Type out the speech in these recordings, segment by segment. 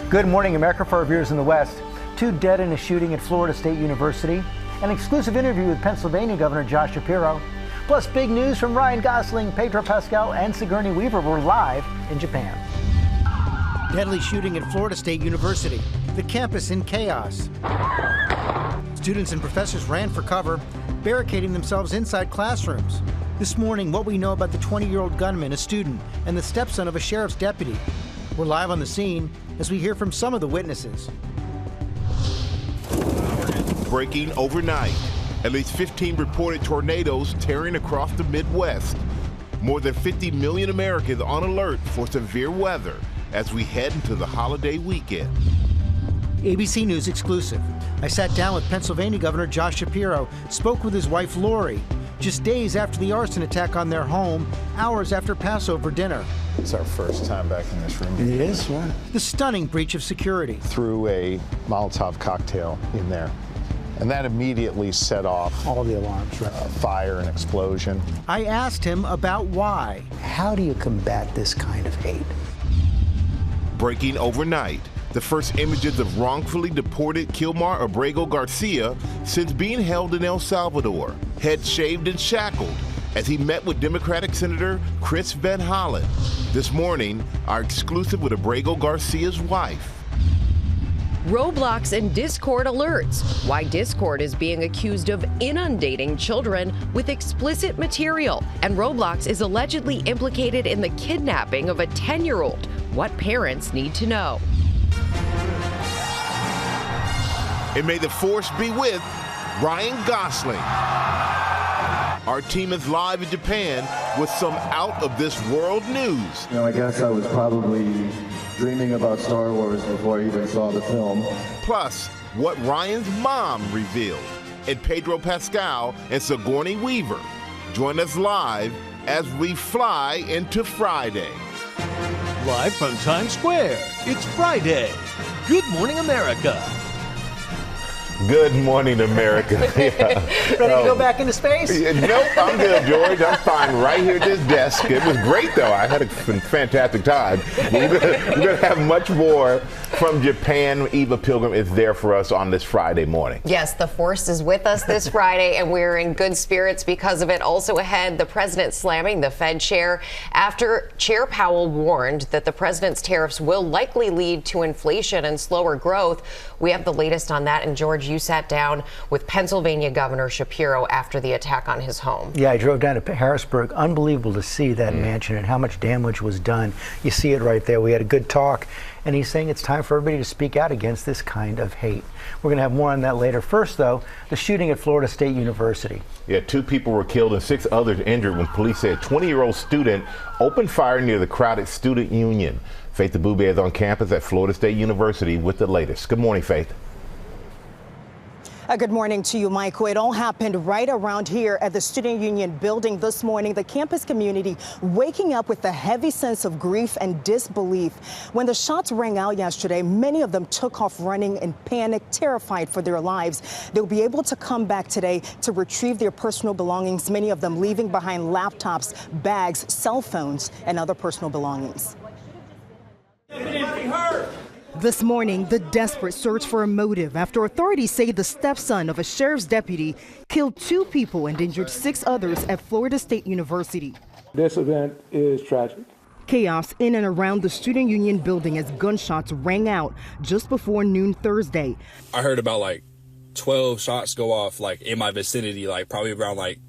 Good morning, America, for our viewers in the West. 2 dead in a shooting at Florida State University. An exclusive interview with Pennsylvania Governor Josh Shapiro. Plus big news from Ryan Gosling, Pedro Pascal, and Sigourney Weaver. We're live in Japan. Deadly shooting at Florida State University. The campus in chaos. Students and professors ran for cover, barricading themselves inside classrooms. This morning, what we know about the 20-year-old gunman, a student, and the stepson of a sheriff's deputy. We're live on the scene as we hear from some of the witnesses. Breaking overnight. At least 15 reported tornadoes tearing across the Midwest. More than 50 million Americans on alert for severe weather as we head into the holiday weekend. ABC News exclusive. I sat down with Pennsylvania Governor Josh Shapiro, spoke with his wife Lori, just days after the arson attack on their home, hours after Passover dinner. It's our first time back in this room. It is, right? The stunning breach of security. Threw a Molotov cocktail in there. And that immediately set off all the alarms, right? Fire and explosion. I asked him about why. How do you combat this kind of hate? Breaking overnight. The first images of wrongfully deported Kilmar Abrego Garcia since being held in El Salvador, head shaved and shackled, as he met with Democratic Senator Chris Van Hollen. This morning, our exclusive with Abrego Garcia's wife. Roblox and Discord alerts. Why Discord is being accused of inundating children with explicit material. And Roblox is allegedly implicated in the kidnapping of a 10-year-old. What parents need to know. And may the force be with Ryan Gosling. Our team is live in Japan with some out-of-this-world news. I guess I was probably dreaming about Star Wars before I even saw the film. Plus, what Ryan's mom revealed. And Pedro Pascal and Sigourney Weaver. Join us live as we fly into Friday. Live from Times Square, it's Friday. Good morning, America. Good morning, America. Yeah. Ready to go back into space? Nope, I'm good, George. I'm fine right here at this desk. It was great, though. I had a fantastic time. We're going to have much more from Japan. Eva Pilgrim is there for us on this Friday morning. Yes, the force is with us this Friday, and we're in good spirits because of it. Also ahead, the president slamming the Fed chair after Chair Powell warned that the president's tariffs will likely lead to inflation and slower growth. We have the latest on that, and George, you sat down with Pennsylvania Governor Shapiro after the attack on his home. Yeah, I drove down to Harrisburg. Unbelievable to see that mansion and how much damage was done. You see it right there. We had a good talk, and he's saying it's time for everybody to speak out against this kind of hate. We're going to have more on that later. First, though, the shooting at Florida State University. Yeah, 2 people were killed and 6 others injured when police say a 20-year-old student opened fire near the crowded student union. Faith Abube is on campus at Florida State University with the latest. Good morning, Faith. Good morning to you, Michael. It all happened right around here at the Student Union building this morning. The campus community waking up with a heavy sense of grief and disbelief. When the shots rang out yesterday, many of them took off running in panic, terrified for their lives. They'll be able to come back today to retrieve their personal belongings, many of them leaving behind laptops, bags, cell phones, and other personal belongings. This morning, the desperate search for a motive after authorities say the stepson of a sheriff's deputy killed 2 people and injured 6 others at Florida State University. This event is tragic. Chaos in and around the Student Union building as gunshots rang out just before noon Thursday. I heard about like 12 shots go off like in my vicinity, like probably around like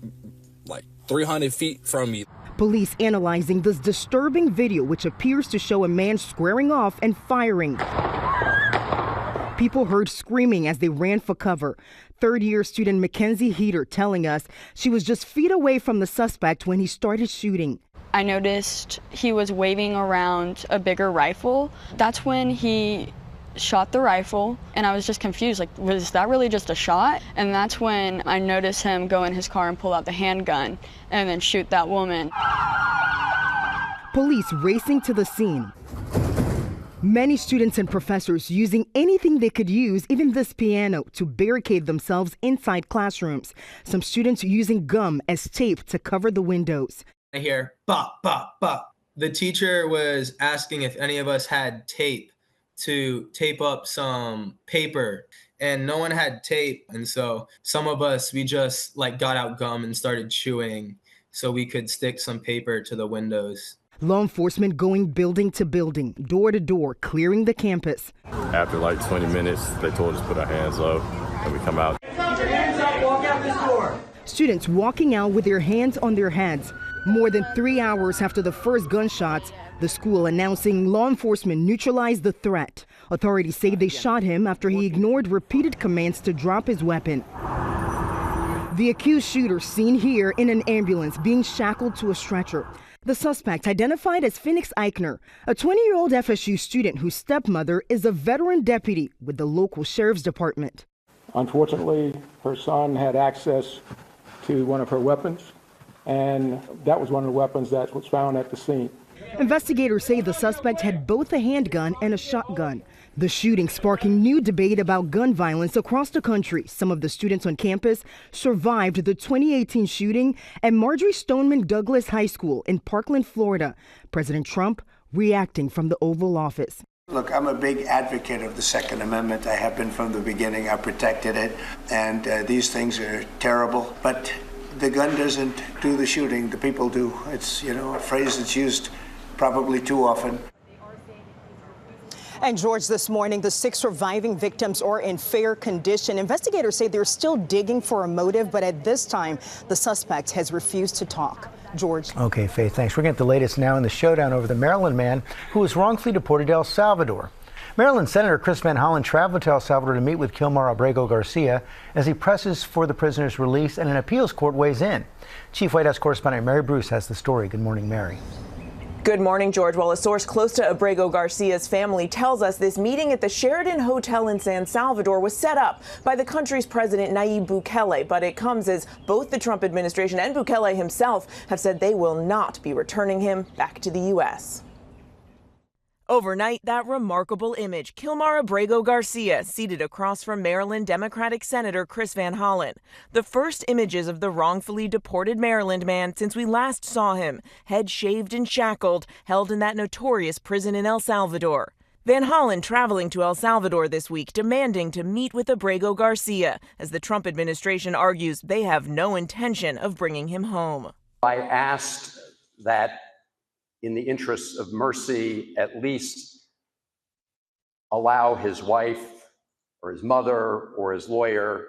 300 feet from me. Police analyzing this disturbing video, which appears to show a man squaring off and firing. People heard screaming as they ran for cover. Third-year student Mackenzie Heater telling us she was just feet away from the suspect when he started shooting. I noticed he was waving around a bigger rifle. That's when he shot the rifle, and I was just confused, like, was that really just a shot? And that's when I noticed him go in his car and pull out the handgun and then shoot that woman. Police racing to the scene. Many students and professors using anything they could use, even this piano, to barricade themselves inside classrooms. Some students using gum as tape to cover the windows. I hear bop, bop, bop. The teacher was asking if any of us had tape to tape up some paper, and no one had tape. And so some of us, we just like got out gum and started chewing so we could stick some paper to the windows. Law enforcement going building to building, door to door, clearing the campus. After like 20 minutes, they told us to put our hands up, and we come out. Put your hands up, walk out this door. Students walking out with their hands on their heads. More than 3 hours after the first gunshots, the school announcing law enforcement neutralized the threat. Authorities say they shot him after he ignored repeated commands to drop his weapon. The accused shooter seen here in an ambulance being shackled to a stretcher. The suspect identified as Phoenix Eichner, a 20-year-old FSU student whose stepmother is a veteran deputy with the local sheriff's department. Unfortunately, her son had access to one of her weapons, and that was one of the weapons that was found at the scene. Investigators say the suspect had both a handgun and a shotgun. The shooting sparking new debate about gun violence across the country. Some of the students on campus survived the 2018 shooting at Marjorie Stoneman Douglas High School in Parkland, Florida. President Trump reacting from the Oval Office. Look, I'm a big advocate of the Second Amendment. I have been from the beginning. I protected it. And these things are terrible. But the gun doesn't do the shooting. The people do. It's, a phrase that's used probably too often. And George, this morning, the 6 surviving victims are in fair condition. Investigators say they're still digging for a motive, but at this time, the suspect has refused to talk. George. Okay, Faith, thanks. We're getting the latest now in the showdown over the Maryland man who was wrongfully deported to El Salvador. Maryland Senator Chris Van Hollen traveled to El Salvador to meet with Kilmar Abrego Garcia as he presses for the prisoner's release and an appeals court weighs in. Chief White House correspondent Mary Bruce has the story. Good morning, Mary. Good morning, George. Well, a source close to Abrego Garcia's family tells us this meeting at the Sheraton Hotel in San Salvador was set up by the country's president, Nayib Bukele, but it comes as both the Trump administration and Bukele himself have said they will not be returning him back to the U.S. Overnight, that remarkable image, Kilmar Abrego Garcia seated across from Maryland Democratic Senator Chris Van Hollen. The first images of the wrongfully deported Maryland man since we last saw him, head shaved and shackled, held in that notorious prison in El Salvador. Van Hollen traveling to El Salvador this week, demanding to meet with Abrego Garcia, as the Trump administration argues they have no intention of bringing him home. I asked that in the interests of mercy, at least allow his wife or his mother or his lawyer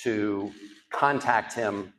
to contact him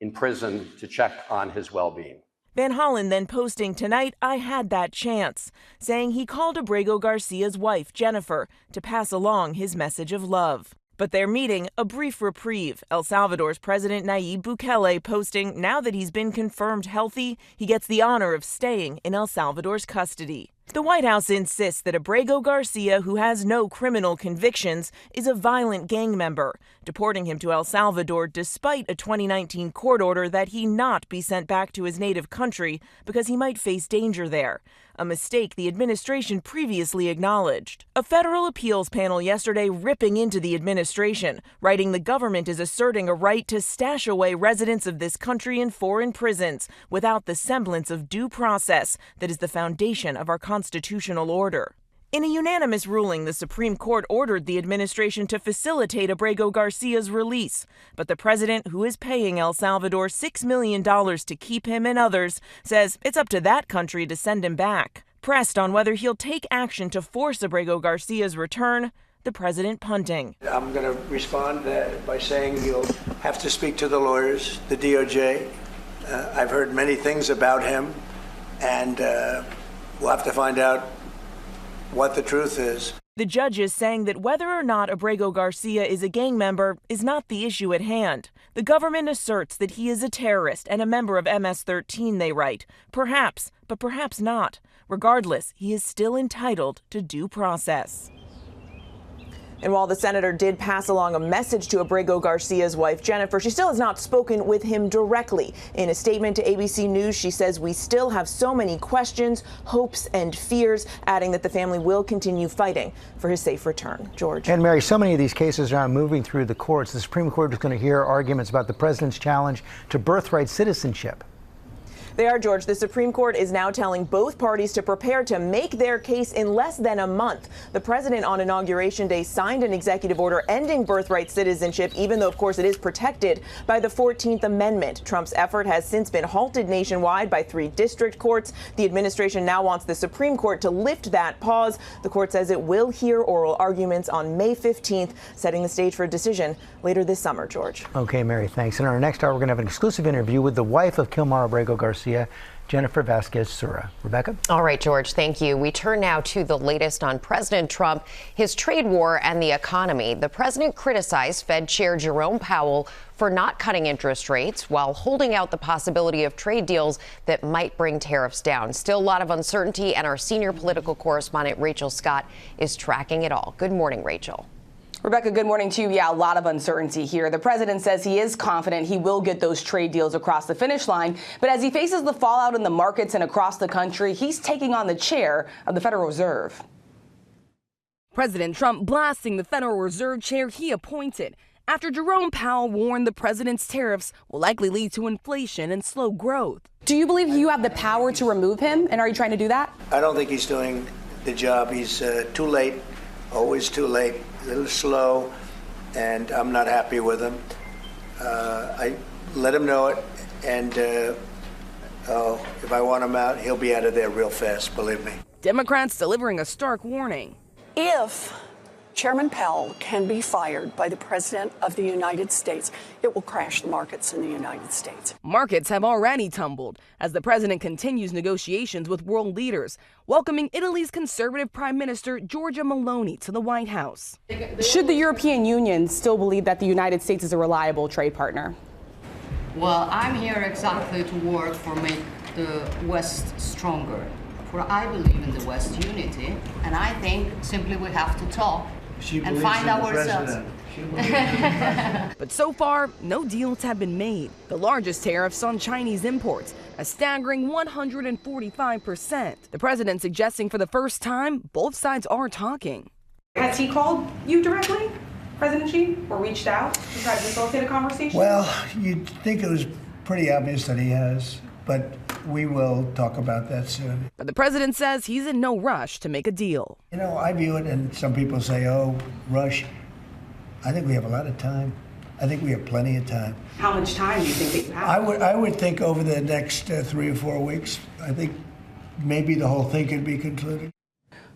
in prison to check on his well-being. Van Hollen then posting tonight, "I had that chance," saying he called Abrego Garcia's wife, Jennifer, to pass along his message of love. But their meeting, a brief reprieve. El Salvador's President Nayib Bukele posting, now that he's been confirmed healthy, he gets the honor of staying in El Salvador's custody. The White House insists that Abrego Garcia, who has no criminal convictions, is a violent gang member, deporting him to El Salvador despite a 2019 court order that he not be sent back to his native country because he might face danger there, a mistake the administration previously acknowledged. A federal appeals panel yesterday ripping into the administration, writing the government is asserting a right to stash away residents of this country in foreign prisons without the semblance of due process that is the foundation of our constitutional order. In a unanimous ruling, the Supreme Court ordered the administration to facilitate Abrego Garcia's release. But the president, who is paying El Salvador $6 million to keep him and others, says it's up to that country to send him back. Pressed on whether he'll take action to force Abrego Garcia's return, the president punting. I'm going to respond by saying you'll have to speak to the lawyers, the DOJ. I've heard many things about him, and we'll have to find out what the truth is. The judge is saying that whether or not Abrego Garcia is a gang member is not the issue at hand. The government asserts that he is a terrorist and a member of MS-13, they write. Perhaps, but perhaps not. Regardless, he is still entitled to due process. And while the senator did pass along a message to Abrego Garcia's wife, Jennifer, she still has not spoken with him directly. In a statement to ABC News, she says, "We still have so many questions, hopes, and fears," adding that the family will continue fighting for his safe return. George. And Mary, so many of these cases are now moving through the courts. The Supreme Court is going to hear arguments about the president's challenge to birthright citizenship. They are, George. The Supreme Court is now telling both parties to prepare to make their case in less than a month. The president on Inauguration Day signed an executive order ending birthright citizenship, even though, of course, it is protected by the 14th Amendment. Trump's effort has since been halted nationwide by 3 district courts. The administration now wants the Supreme Court to lift that pause. The court says it will hear oral arguments on May 15th, setting the stage for a decision later this summer, George. Okay, Mary, thanks. In our next hour, we're going to have an exclusive interview with the wife of Kilmar Abrego Garcia, Jennifer Vasquez-Sura. Rebecca? All right, George, thank you. We turn now to the latest on President Trump, his trade war, and the economy. The president criticized Fed Chair Jerome Powell for not cutting interest rates while holding out the possibility of trade deals that might bring tariffs down. Still a lot of uncertainty, and our senior political correspondent, Rachel Scott, is tracking it all. Good morning, Rachel. Rebecca, good morning to you. Yeah, a lot of uncertainty here. The president says he is confident he will get those trade deals across the finish line. But as he faces the fallout in the markets and across the country, he's taking on the chair of the Federal Reserve. President Trump blasting the Federal Reserve chair he appointed after Jerome Powell warned the president's tariffs will likely lead to inflation and slow growth. Do you believe you have the power to remove him? And are you trying to do that? I don't think he's doing the job. He's too late, always too late. A little slow, and I'm not happy with him. I let him know it, and if I want him out, he'll be out of there real fast, believe me. Democrats delivering a stark warning. If Chairman Powell can be fired by the President of the United States, it will crash the markets in the United States. Markets have already tumbled as the president continues negotiations with world leaders, welcoming Italy's conservative Prime Minister Giorgia Meloni to the White House. Should the European Union still believe that the United States is a reliable trade partner? Well, I'm here exactly to work for make the West stronger. For I believe in the West unity, and I think simply we have to talk and find ourselves. But so far, no deals have been made. The largest tariffs on Chinese imports, a staggering 145%. The president suggesting for the first time, both sides are talking. Has he called you directly, President Xi, or reached out to try to facilitate a conversation? Well, you'd think it was pretty obvious that he has, but we will talk about that soon. But the president says he's in no rush to make a deal. You know, I view it, and some people say, oh, rush. I think we have a lot of time. I think we have plenty of time. How much time do you think that you have? I would think over the next 3 or 4 weeks, I think maybe the whole thing could be concluded.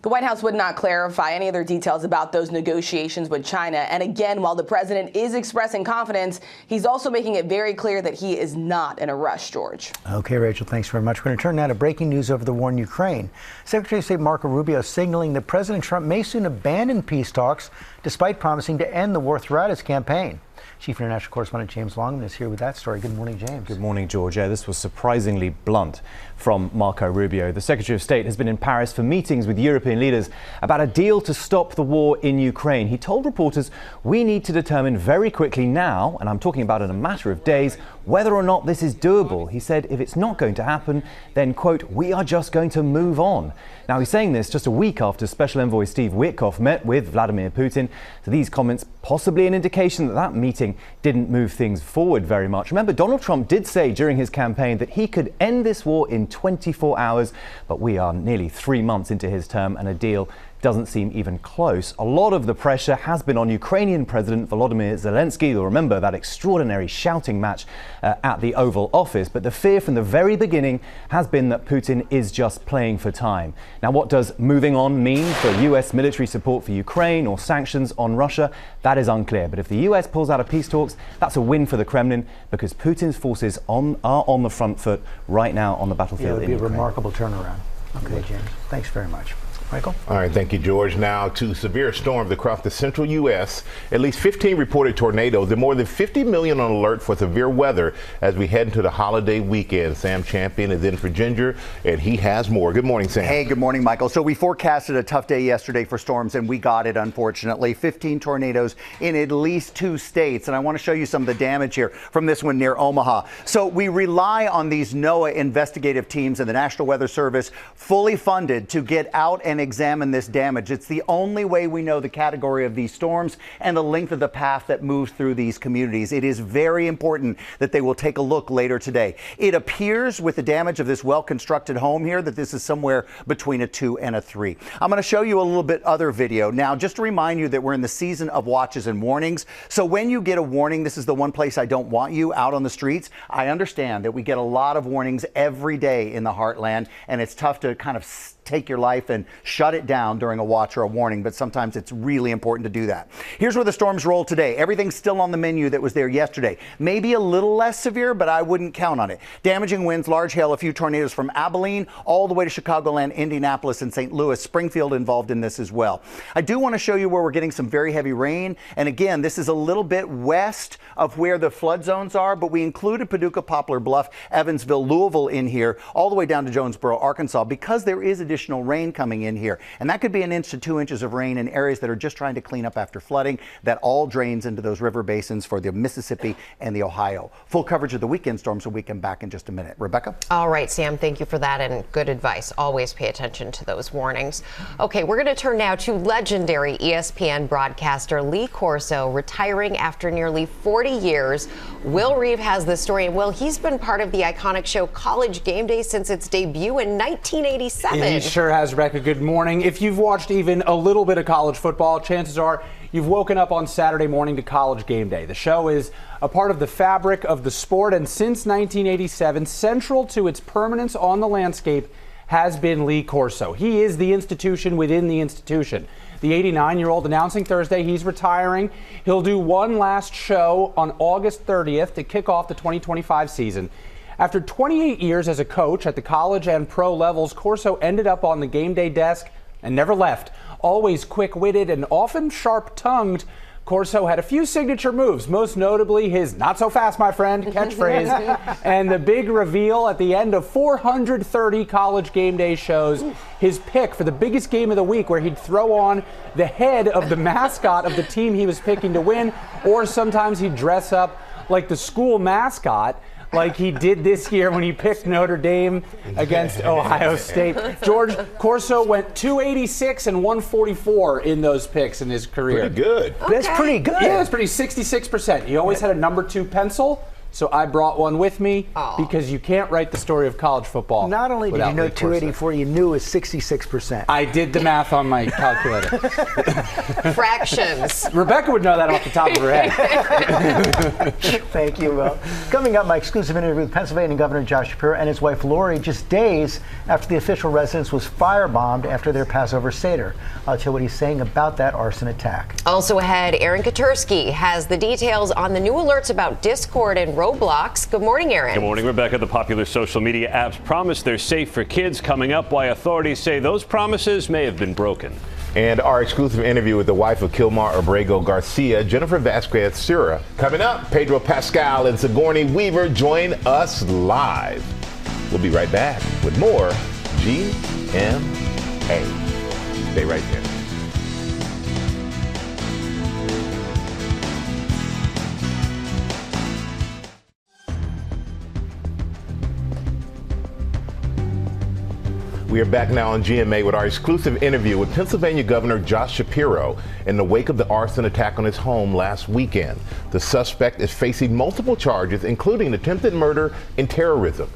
The White House would not clarify any other details about those negotiations with China. And again, while the president is expressing confidence, he's also making it very clear that he is not in a rush, George. Okay, Rachel, thanks very much. We're going to turn now to breaking news over the war in Ukraine. Secretary of State Marco Rubio signaling that President Trump may soon abandon peace talks, despite promising to end the war throughout his campaign. Chief International Correspondent James Longman is here with that story. Good morning, James. Good morning, George. Yeah, this was surprisingly blunt from Marco Rubio. The Secretary of State has been in Paris for meetings with European leaders about a deal to stop the war in Ukraine. He told reporters, we need to determine very quickly now, and I'm talking about in a matter of days, whether or not this is doable. He said if it's not going to happen, then, quote, we are just going to move on. Now, he's saying this just a week after Special Envoy Steve Witkoff met with Vladimir Putin. So these comments possibly an indication that that meeting didn't move things forward very much. Remember, Donald Trump did say during his campaign that he could end this war in 24 hours, but we are nearly 3 months into his term and a deal doesn't seem even close. A lot of the pressure has been on Ukrainian President Volodymyr Zelensky. You'll remember that extraordinary shouting match at the Oval Office. But the fear from the very beginning has been that Putin is just playing for time. Now, what does moving on mean for US military support for Ukraine or sanctions on Russia? That is unclear. But if the US pulls out of peace talks, that's a win for the Kremlin because Putin's forces are on the front foot right now on the battlefield. Yeah, it would be a remarkable turnaround. Okay, James. Thanks very much. Michael? All right, thank you, George. Now to severe storms across the central U.S. At least 15 reported tornadoes and more than 50 million on alert for severe weather as we head into the holiday weekend. Sam Champion is in for Ginger, and he has more. Good morning, Sam. Hey, good morning, Michael. So we forecasted a tough day yesterday for storms, and we got it, unfortunately. 15 tornadoes in at least 2 states. And I want to show you some of the damage here from this one near Omaha. So we rely on these NOAA investigative teams and the National Weather Service fully funded to get out and and examine this damage. It's the only way we know the category of these storms and the length of the path that moves through these communities. It is very important that they will take a look later today. It appears with the damage of this well-constructed home here that this is somewhere between a 2 and a 3. I'm going to show you a little bit other video. Now, just to remind you that we're in the season of watches and warnings. So when you get a warning, this is the one place I don't want you out on the streets. I understand that we get a lot of warnings every day in the heartland, and it's tough to kind of take your life and shut it down during a watch or a warning, but sometimes it's really important to do that. Here's where the storms roll today. Everything's still on the menu that was there yesterday. Maybe a little less severe, but I wouldn't count on it. Damaging winds, large hail, a few tornadoes from Abilene all the way to Chicagoland, Indianapolis, and St. Louis. Springfield involved in this as well. I do want to show you where we're getting some very heavy rain. And again, this is a little bit west of where the flood zones are, but we included Paducah, Poplar Bluff, Evansville, Louisville in here, all the way down to Jonesboro, Arkansas, because there is additional rain coming in here. And that could be 1 to 2 inches of rain in areas that are just trying to clean up after flooding. That all drains into those river basins for the Mississippi and the Ohio. Full coverage of the weekend storms when we come back in just a minute. Rebecca? All right, Sam, thank you for that and good advice. Always pay attention to those warnings. Okay, we're going to turn now to legendary ESPN broadcaster Lee Corso, retiring after nearly 40 years. Will Reeve has this story. And Will, he's been part of the iconic show College Game Day since its debut in 1987. He sure has, Rebecca. Good morning. If you've watched even a little bit of college football, chances are you've woken up on Saturday morning to College Game Day. The show is a part of the fabric of the sport, and since 1987, central to its permanence on the landscape has been Lee Corso. He is the institution within the institution. The 89-year-old announcing Thursday he's retiring. He'll do one last show on August 30th to kick off the 2025 season. After 28 years as a coach at the college and pro levels, Corso ended up on the game day desk and never left. Always quick-witted and often sharp-tongued, Corso had a few signature moves, most notably his "not so fast, my friend" catchphrase, and the big reveal at the end of 430 College Game Day shows, his pick for the biggest game of the week, where he'd throw on the head of the mascot of the team he was picking to win, or sometimes he'd dress up like the school mascot, like he did this year when he picked Notre Dame against Ohio State. George, Corso went 286 and 144 in those picks in his career. Pretty good. Okay. That's pretty good. Yeah, that's pretty 66%. He always had a number 2 pencil, so I brought one with me because you can't write the story of college football. Not only did you know 284, you knew it was 66%. I did the math on my calculator. Fractions. Rebecca would know that off the top of her head. Thank you, Will. Coming up, my exclusive interview with Pennsylvania Governor Josh Shapiro and his wife Lori, just days after the official residence was firebombed after their Passover Seder. I'll tell you what he's saying about that arson attack. Also ahead, Aaron Katursky has the details on the new alerts about Discord and Roblox. Good morning, Aaron. Good morning, Rebecca. The popular social media apps promise they're safe for kids, coming up why authorities say those promises may have been broken. And our exclusive interview with the wife of Kilmar Abrego Garcia, Jennifer Vasquez Sura. Coming up, Pedro Pascal and Sigourney Weaver join us live. We'll be right back with more GMA. Stay right there. We are back now on GMA with our exclusive interview with Pennsylvania Governor Josh Shapiro in the wake of the arson attack on his home last weekend. The suspect is facing multiple charges, including attempted murder and terrorism.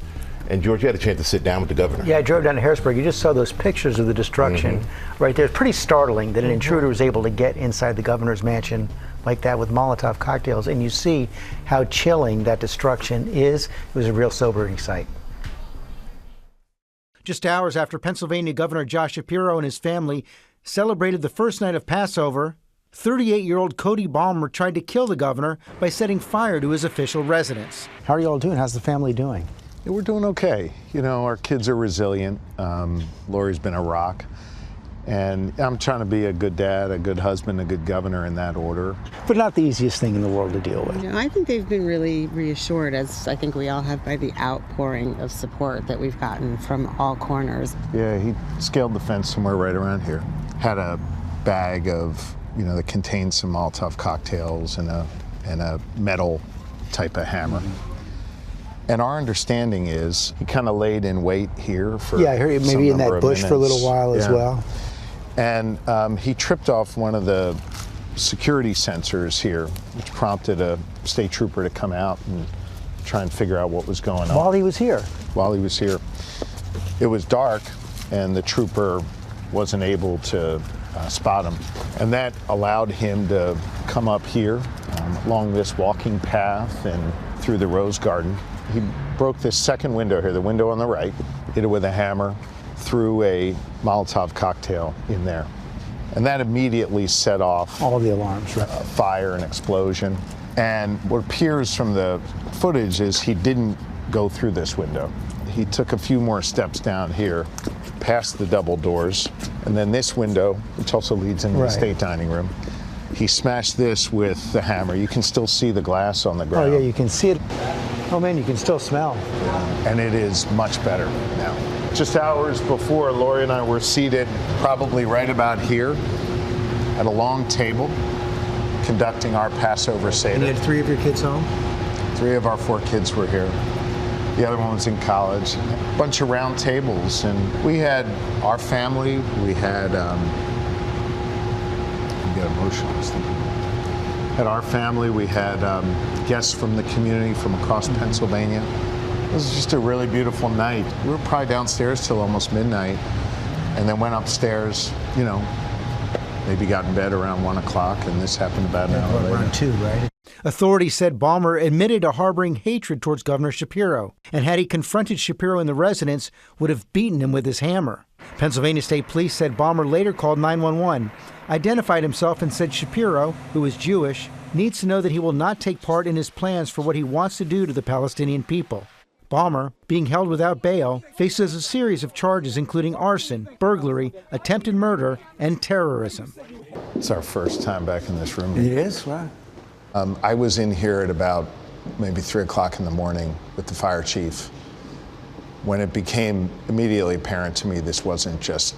And George, you had a chance to sit down with the governor. Yeah, I drove down to Harrisburg. You just saw those pictures of the destruction right there. It's pretty startling that an intruder was able to get inside the governor's mansion like that with Molotov cocktails. And you see how chilling that destruction is. It was a real sobering sight. Just hours after Pennsylvania Governor Josh Shapiro and his family celebrated the first night of Passover, 38-year-old Cody Ballmer tried to kill the governor by setting fire to his official residence. How are you all doing? How's the family doing? Yeah, we're doing okay. You know, our kids are resilient. Lori's been a rock. And I'm trying to be a good dad, a good husband, a good governor in that order. But not the easiest thing in the world to deal with. You know, I think they've been really reassured, as I think we all have, by the outpouring of support that we've gotten from all corners. Yeah, he scaled the fence somewhere right around here. Had a bag of, you know, that contained some Molotov cocktails and a metal type of hammer. And our understanding is he kind of laid in wait here for I heard maybe in that bush for a little while as well. And he tripped off one of the security sensors here, which prompted a state trooper to come out and try and figure out what was going on. While he was here? While he was here. It was dark, and the trooper wasn't able to spot him. And that allowed him to come up here along this walking path and through the rose garden. He broke this second window here, the window on the right, hit it with a hammer, threw a Molotov cocktail in there. And that immediately set off all the alarms, right? Fire and explosion. And what appears from the footage is he didn't go through this window. He took a few more steps down here, past the double doors, and then this window, which also leads into the state dining room. He smashed this with the hammer. You can still see the glass on the ground. Oh yeah, you can see it. Oh man, you can still smell. And it is much better now. Just hours before, Lori and I were seated probably right about here at a long table conducting our Passover Seder. And you had 3 of your kids home? 3 of our 4 kids were here. The other one was in college. A bunch of round tables, and we had our family, we had, I get emotional just thinking about it. Had our family, we had guests from the community from across Pennsylvania. It was just a really beautiful night. We were probably downstairs till almost midnight, and then went upstairs, you know, maybe got in bed around 1 o'clock, and this happened about an hour later. Around 2, right? Authorities said Ballmer admitted to harboring hatred towards Governor Shapiro, and had he confronted Shapiro in the residence, would have beaten him with his hammer. Pennsylvania State Police said Ballmer later called 911, identified himself, and said Shapiro, who is Jewish, needs to know that he will not take part in his plans for what he wants to do to the Palestinian people. Ballmer, being held without bail, faces a series of charges including arson, burglary, attempted murder, and terrorism. It's our first time back in this room. It is? Wow. I was in here at about maybe 3 o'clock in the morning with the fire chief when it became immediately apparent to me this wasn't just,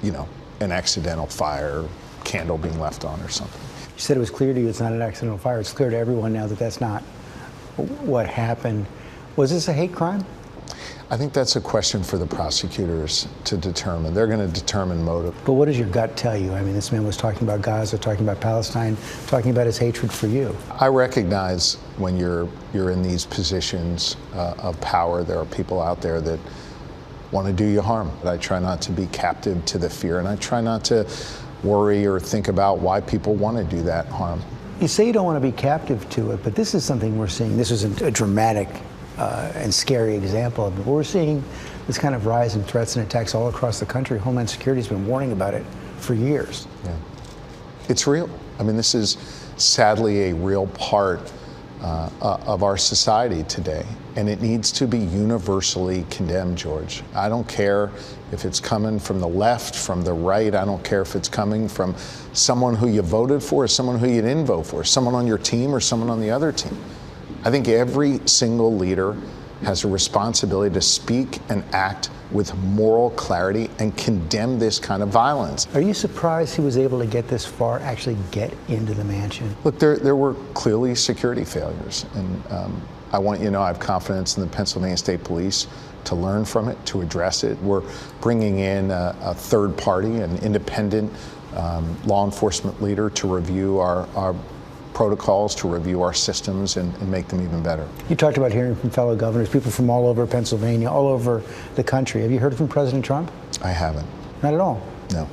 you know, an accidental fire, candle being left on or something. You said it was clear to you it's not an accidental fire. It's clear to everyone now that that's not what happened. Was this a hate crime? I think that's a question for the prosecutors to determine. They're going to determine motive. But what does your gut tell you? I mean, this man was talking about Gaza, talking about Palestine, talking about his hatred for you. I recognize when you're in these positions of power, there are people out there that want to do you harm. But I try not to be captive to the fear, and I try not to worry or think about why people want to do that harm. You say you don't want to be captive to it, but this is something we're seeing. This is a dramatic and scary example of it. We're seeing this kind of rise in threats and attacks all across the country. Homeland Security has been warning about it for years. Yeah. It's real. I mean, this is sadly a real part of our society today, and it needs to be universally condemned, George. I don't care if it's coming from the left, from the right. I don't care if it's coming from someone who you voted for or someone who you didn't vote for, someone on your team or someone on the other team. I think every single leader has a responsibility to speak and act with moral clarity and condemn this kind of violence. Are you surprised he was able to get this far, actually get into the mansion? Look, there were clearly security failures, and I want you to know I have confidence in the Pennsylvania State Police to learn from it, to address it. We're bringing in a third party, an independent law enforcement leader to review our protocols, to review our systems and make them even better. You talked about hearing from fellow governors, people from all over Pennsylvania, all over the country. Have you heard from President Trump? I haven't. Not at all? No.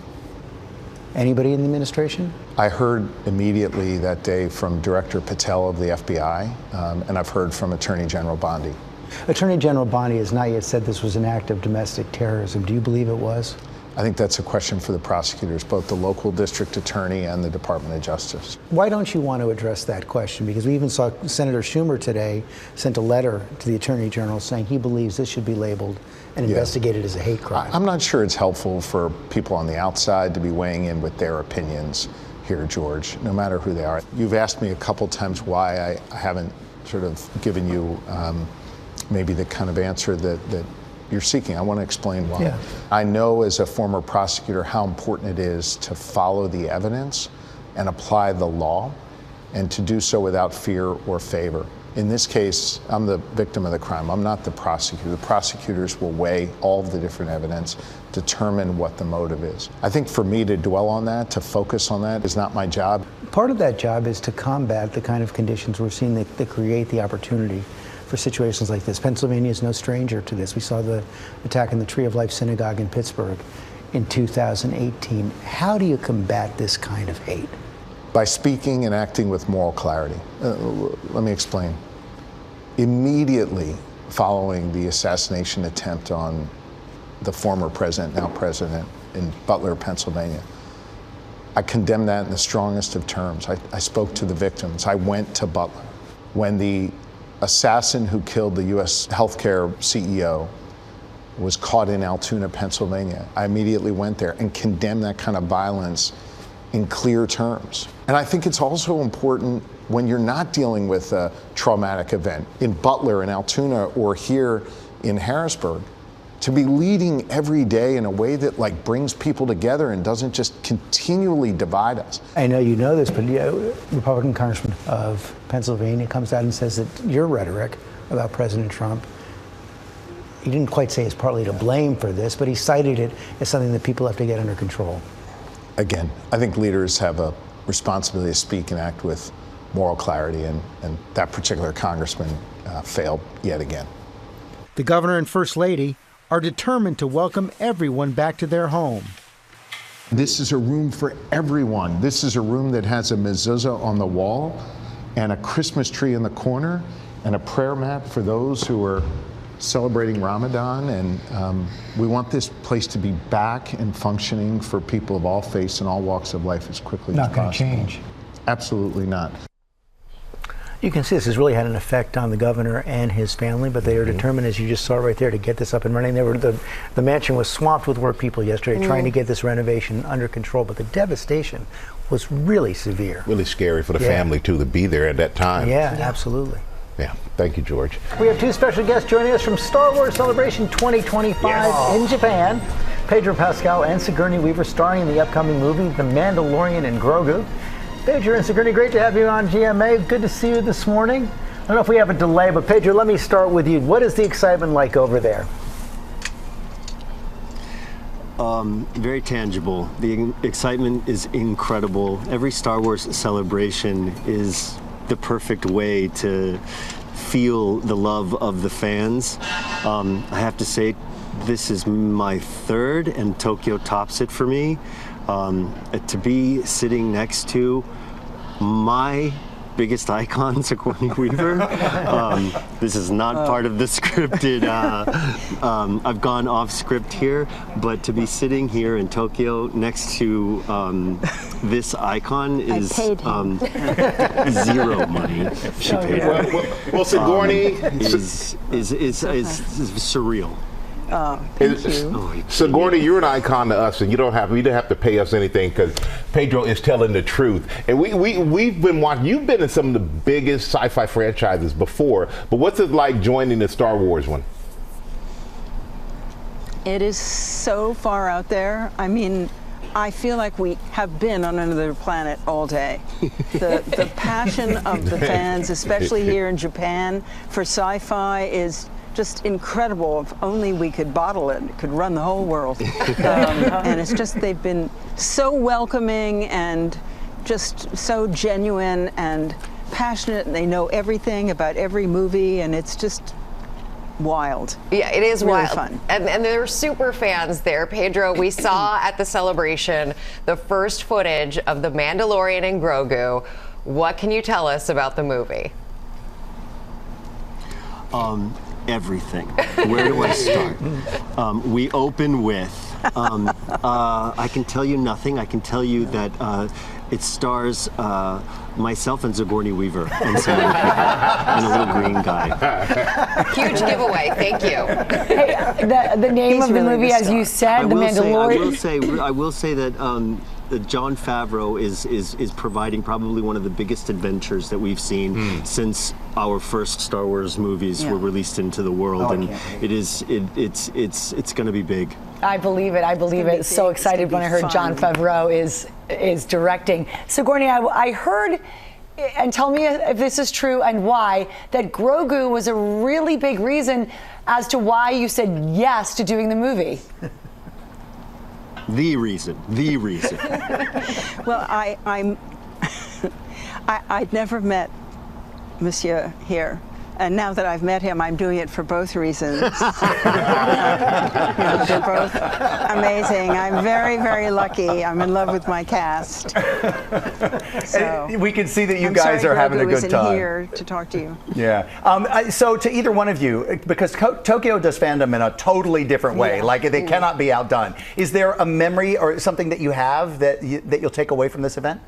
Anybody in the administration? I heard immediately that day from Director Patel of the FBI, and I've heard from Attorney General Bondi. Attorney General Bondi has not yet said this was an act of domestic terrorism. Do you believe it was? I think that's a question for the prosecutors, both the local district attorney and the Department of Justice. Why don't you want to address that question? Because we even saw Senator Schumer today sent a letter to the Attorney General saying he believes this should be labeled and investigated as a hate crime. I'm not sure it's helpful for people on the outside to be weighing in with their opinions here, George, no matter who they are. You've asked me a couple times why I haven't sort of given you maybe the kind of answer that you're seeking. I want to explain why. Yeah. I know as a former prosecutor how important it is to follow the evidence and apply the law, and to do so without fear or favor. In this case, I'm the victim of the crime. I'm not the prosecutor. The prosecutors will weigh all of the different evidence, determine what the motive is. I think for me to dwell on that, to focus on that, is not my job. Part of that job is to combat the kind of conditions we're seeing that create the opportunity for situations like this. Pennsylvania is no stranger to this. We saw the attack in the Tree of Life Synagogue in Pittsburgh in 2018. How do you combat this kind of hate? By speaking and acting with moral clarity. Let me explain. Immediately following the assassination attempt on the former president, now president, in Butler, Pennsylvania, I condemned that in the strongest of terms. I spoke to the victims. I went to Butler. When the assassin who killed the U.S. healthcare CEO was caught in Altoona, Pennsylvania, I immediately went there and condemned that kind of violence in clear terms. And I think it's also important when you're not dealing with a traumatic event in Butler, in Altoona, or here in Harrisburg, to be leading every day in a way that brings people together and doesn't just continually divide us. I know you know this, but Republican Congressman of Pennsylvania comes out and says that your rhetoric about President Trump, he didn't quite say is partly to blame for this, but he cited it as something that people have to get under control. Again, I think leaders have a responsibility to speak and act with moral clarity, and that particular congressman failed yet again. The governor and first lady are determined to welcome everyone back to their home. This is a room for everyone. This is a room that has a mezuzah on the wall and a Christmas tree in the corner and a prayer mat for those who are celebrating Ramadan, and we want this place to be back and functioning for people of all faiths and all walks of life as quickly as possible. Not going to change. Absolutely not. You can see this has really had an effect on the governor and his family, but they are determined, as you just saw right there, to get this up and running. The mansion was swamped with work people yesterday trying to get this renovation under control, but the devastation was really severe. Really scary for the family, too, to be there at that time. Yeah, absolutely. Yeah, thank you, George. We have two special guests joining us from Star Wars Celebration 2025 in Japan. Pedro Pascal and Sigourney Weaver starring in the upcoming movie The Mandalorian and Grogu. Pedro and Sigourney, great to have you on GMA. Good to see you this morning. I don't know if we have a delay, but Pedro, let me start with you. What is the excitement like over there? Very tangible. The excitement is incredible. Every Star Wars celebration is the perfect way to feel the love of the fans. I have to say, this is my third, and Tokyo tops it for me. To be sitting next to my biggest icon, Sigourney Weaver. This is not part of the scripted. I've gone off script here, but to be sitting here in Tokyo next to this icon is zero money. She paid her. Well, Sigourney is surreal. Thank you. Sigourney, you're an icon to us, and you didn't have to pay us anything because Pedro is telling the truth. And we've been watching. You've been in some of the biggest sci-fi franchises before, but what's it like joining the Star Wars one? It is so far out there. I mean, I feel like we have been on another planet all day. The passion of the fans, especially here in Japan, for sci-fi is just incredible. If only we could bottle it, it could run the whole world. And it's just, they've been so welcoming and just so genuine and passionate, and they know everything about every movie, and it's just wild. Yeah, it is really wild. Fun. And there are super fans there. Pedro, we saw at the celebration the first footage of The Mandalorian and Grogu. What can you tell us about the movie? Everything. Where do I start? We open with, I can tell you nothing. I can tell you that it stars myself and Sigourney Weaver and a little green guy. Huge giveaway. Thank you. Hey, the name of the movie, as you said, The Mandalorian. I will say that Jon Favreau is providing probably one of the biggest adventures that we've seen since our first Star Wars movies were released into the world, and it's going to be big. I believe it. I believe it. So excited when I heard Jon Favreau is directing. Sigourney, I heard and tell me if this is true and why, that Grogu was a really big reason as to why you said yes to doing the movie. The reason. Well, I'd never met Monsieur here. And now that I've met him, I'm doing it for both reasons. They're both amazing. I'm very, very lucky. I'm in love with my cast. So we can see that you I'm guys sorry are having a Grogu good isn't time. here to talk to you. Yeah. So to either one of you, because Tokyo does fandom in a totally different way, like they cannot be outdone. Is there a memory or something that you have that you'll take away from this event?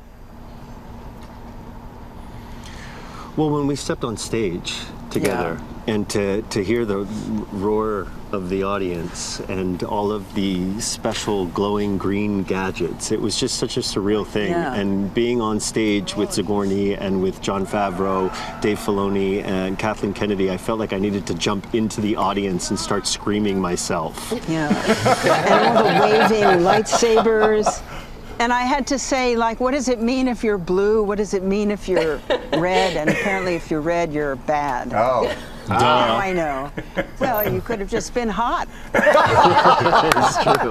Well, when we stepped on stage together and to hear the roar of the audience and all of the special glowing green gadgets, it was just such a surreal thing. Yeah. And being on stage with Sigourney and with Jon Favreau, Dave Filoni, and Kathleen Kennedy, I felt like I needed to jump into the audience and start screaming myself. Yeah. And all the waving lightsabers. And I had to say, like, what does it mean if you're blue? What does it mean if you're red? And apparently if you're red, you're bad. Oh. Now I know. Well, you could have just been hot. It's true.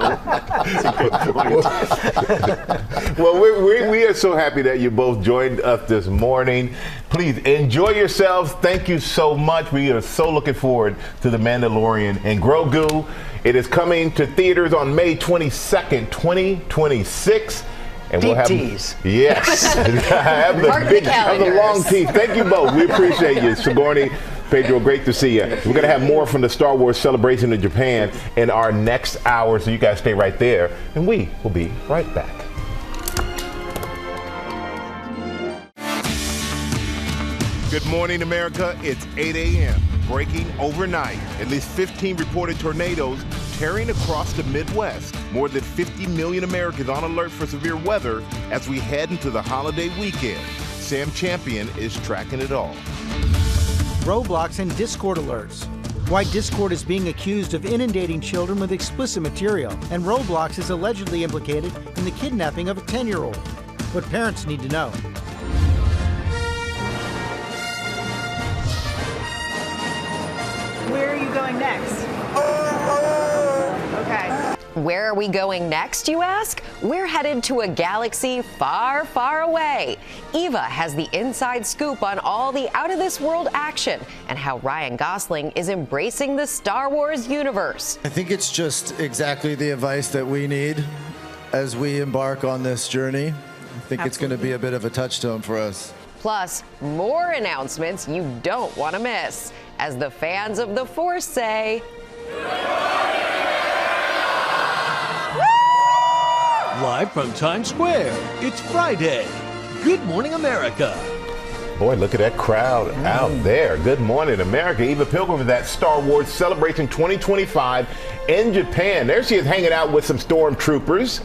Well, we are so happy that you both joined us this morning. Please enjoy yourselves. Thank you so much. We are so looking forward to The Mandalorian and Grogu. It is coming to theaters on May 22nd, 2026. And Deep we'll have tease. Yes. have Mark the long teeth. Thank you both. We appreciate you. Sigourney, Pedro, great to see you. We're going to have more from the Star Wars celebration in Japan in our next hour, so you guys stay right there, and we will be right back. Good morning, America. It's 8 a.m. Breaking overnight. At least 15 reported tornadoes tearing across the Midwest. More than 50 million Americans on alert for severe weather as we head into the holiday weekend. Sam Champion is tracking it all. Roblox and Discord alerts. Why Discord is being accused of inundating children with explicit material, and Roblox is allegedly implicated in the kidnapping of a 10-year-old. What parents need to know. Where are you going next? Okay. Where are we going next, you ask? We're headed to a galaxy far, far away. Eva has the inside scoop on all the out-of-this-world action and how Ryan Gosling is embracing the Star Wars universe. I think it's just exactly the advice that we need as we embark on this journey. I think it's going to be a bit of a touchstone for us. Plus, more announcements you don't want to miss, as the fans of the Force say, Live from Times Square, it's Friday. Good morning, America. Boy, look at that crowd out there. Good morning, America. Eva Pilgrim is at Star Wars Celebration 2025 in Japan. There she is hanging out with some stormtroopers.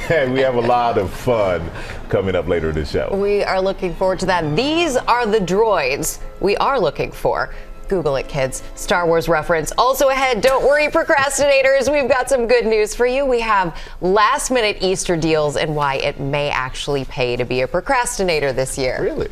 And we have a lot of fun coming up later in the show. We are looking forward to that. These are the droids we are looking for. Google it, kids. Star Wars reference. Also ahead, don't worry, procrastinators. We've got some good news for you. We have last-minute Easter deals and why it may actually pay to be a procrastinator this year. Really?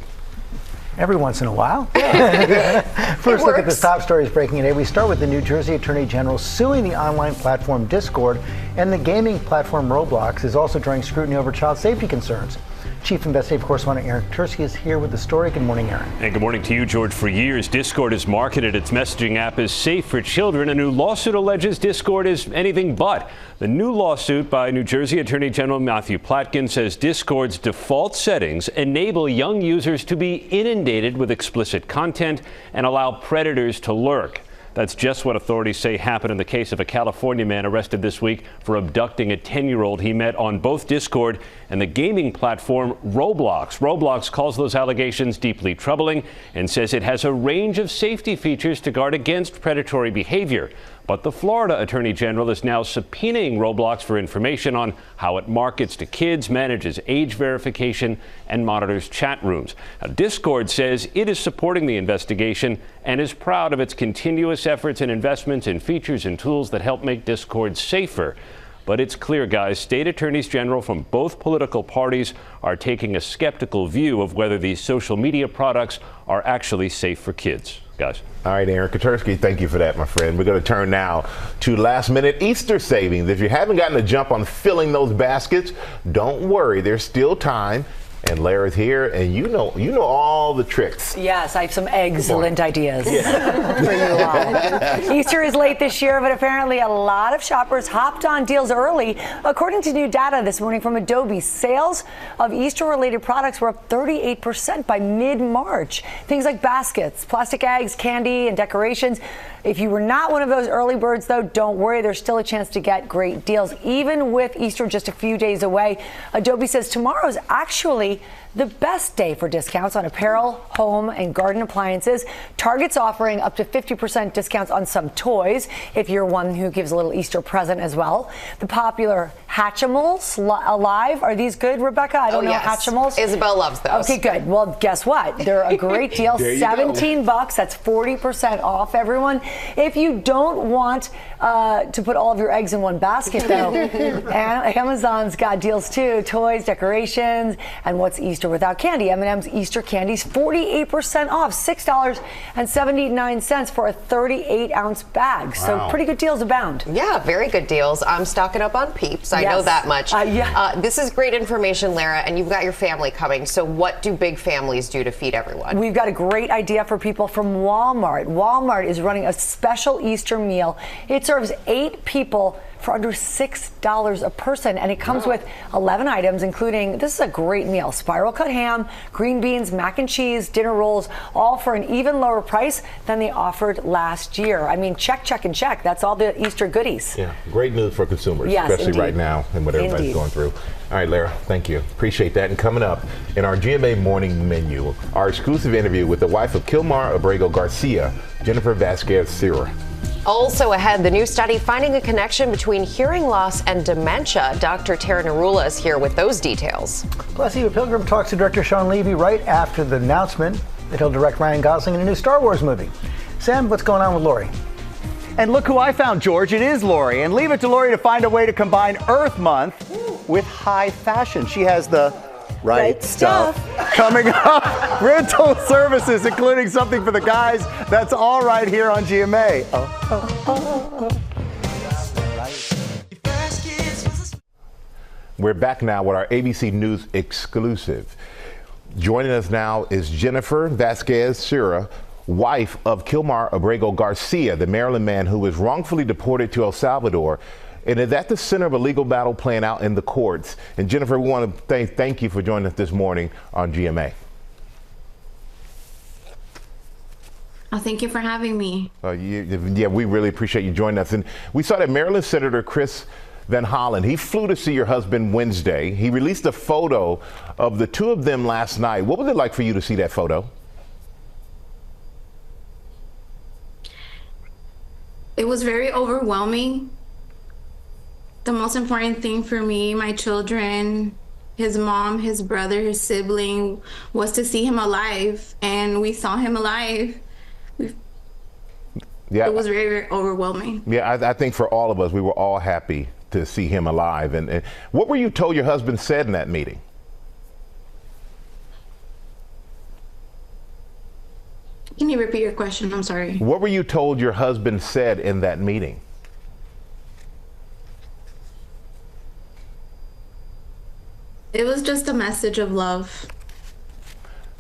Every once in a while. First look at the top stories breaking today. We start with the New Jersey Attorney General suing the online platform Discord, and the gaming platform Roblox is also drawing scrutiny over child safety concerns. Chief Investigative Correspondent Aaron Tursky is here with the story. Good morning, Aaron. And good morning to you, George. For years, Discord has marketed its messaging app as safe for children. A new lawsuit alleges Discord is anything but. The new lawsuit by New Jersey Attorney General Matthew Platkin says Discord's default settings enable young users to be inundated with explicit content and allow predators to lurk. That's just what authorities say happened in the case of a California man arrested this week for abducting a 10-year-old he met on both Discord and the gaming platform Roblox. Roblox calls those allegations deeply troubling and says it has a range of safety features to guard against predatory behavior. But the Florida Attorney General is now subpoenaing Roblox for information on how it markets to kids, manages age verification, and monitors chat rooms. Now, Discord says it is supporting the investigation and is proud of its continuous efforts and investments in features and tools that help make Discord safer. But it's clear, guys, state attorneys general from both political parties are taking a skeptical view of whether these social media products are actually safe for kids. Guys. All right, Aaron Katersky, thank you for that, my friend. We're going to turn now to last-minute Easter savings. If you haven't gotten a jump on filling those baskets, don't worry. There's still time. And Lara's here, and you know all the tricks. Yes, I have some excellent ideas for you all. Easter is late this year, but apparently a lot of shoppers hopped on deals early. According to new data this morning from Adobe, sales of Easter-related products were up 38% by mid-March. Things like baskets, plastic eggs, candy, and decorations. If you were not one of those early birds, though, don't worry. There's still a chance to get great deals, even with Easter just a few days away. Adobe says tomorrow is actually the best day for discounts on apparel, home, and garden appliances. Target's offering up to 50% discounts on some toys, if you're one who gives a little Easter present as well. The popular Hatchimals Alive, are these good, Rebecca? I don't know. Yes. Hatchimals? Isabel loves those. Okay, good. Well, guess what? They're a great deal. $17. That's 40% off, everyone. If you don't want to put all of your eggs in one basket, though, Amazon's got deals too. Toys, decorations, and what's Easter without candy? M&M's Easter candies, 48% off, $6.79 for a 38-ounce bag. So pretty good deals abound. Yeah, very good deals. I'm stocking up on Peeps. I know that much. This is great information, Lara, and you've got your family coming. So what do big families do to feed everyone? We've got a great idea for people from Walmart. Walmart is running a special Easter meal. It serves 8 people for under $6 a person, and it comes with 11 items, including, this is a great meal, spiral cut ham, green beans, mac and cheese, dinner rolls, all for an even lower price than they offered last year. I mean, check, check, and check. That's all the Easter goodies. Yeah, great news for consumers, especially right now and what everybody's going through. All right, Lara, thank you. Appreciate that. And coming up in our GMA morning menu, our exclusive interview with the wife of Kilmar Abrego Garcia, Jennifer Vasquez-Sierra. Also ahead, the new study finding a connection between hearing loss and dementia. Dr. Tara Narula is here with those details. Plus, Eva Pilgrim talks to director Sean Levy right after the announcement that he'll direct Ryan Gosling in a new Star Wars movie. Sam, what's going on with Lori? And look who I found, George. It is Lori. And leave it to Lori to find a way to combine Earth Month with high fashion. She has the right stuff coming up. Rental services, including something for the guys. That's all right here on GMA. We're back now with our ABC News exclusive. Joining us now is Jennifer Vasquez-Sierra, wife of Kilmar Abrego Garcia, the Maryland man who was wrongfully deported to El Salvador and is at the center of a legal battle playing out in the courts. And Jennifer, we want to thank you for joining us this morning on GMA. Oh, thank you for having me. Yeah, we really appreciate you joining us. And we saw that Maryland Senator Chris Van Hollen, he flew to see your husband Wednesday. He released a photo of the two of them last night. What was it like for you to see that photo? It was very overwhelming. The most important thing for me, my children, his mom, his brother, his sibling, was to see him alive. And we saw him alive. Yeah, it was very, very overwhelming. Yeah, I think for all of us, we were all happy to see him alive. And what were you told your husband said in that meeting? Can you repeat your question? I'm sorry. What were you told your husband said in that meeting? It was just a message of love.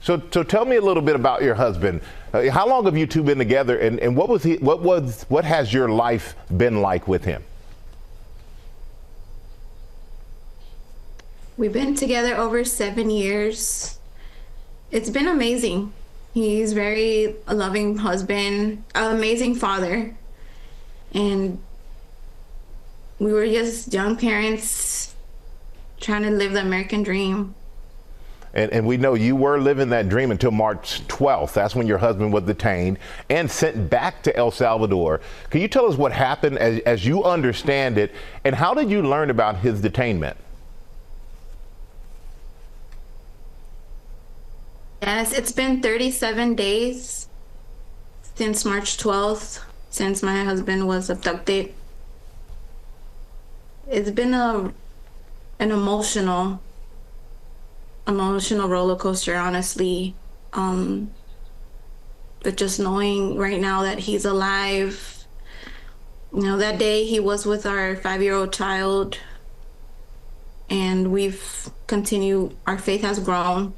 So tell me a little bit about your husband. How long have you two been together, and what has your life been like with him? We've been together over 7 years. It's been amazing. He's a loving husband, an amazing father. And we were just young parents trying to live the American dream. And we know you were living that dream until March 12th. That's when your husband was detained and sent back to El Salvador. Can you tell us what happened as you understand it, and how did you learn about his detainment? Yes, it's been 37 days since March 12th, since my husband was abducted. It's been an emotional roller coaster, honestly. But just knowing right now that he's alive, you know, that day he was with our 5-year-old child, and we've continued, our faith has grown,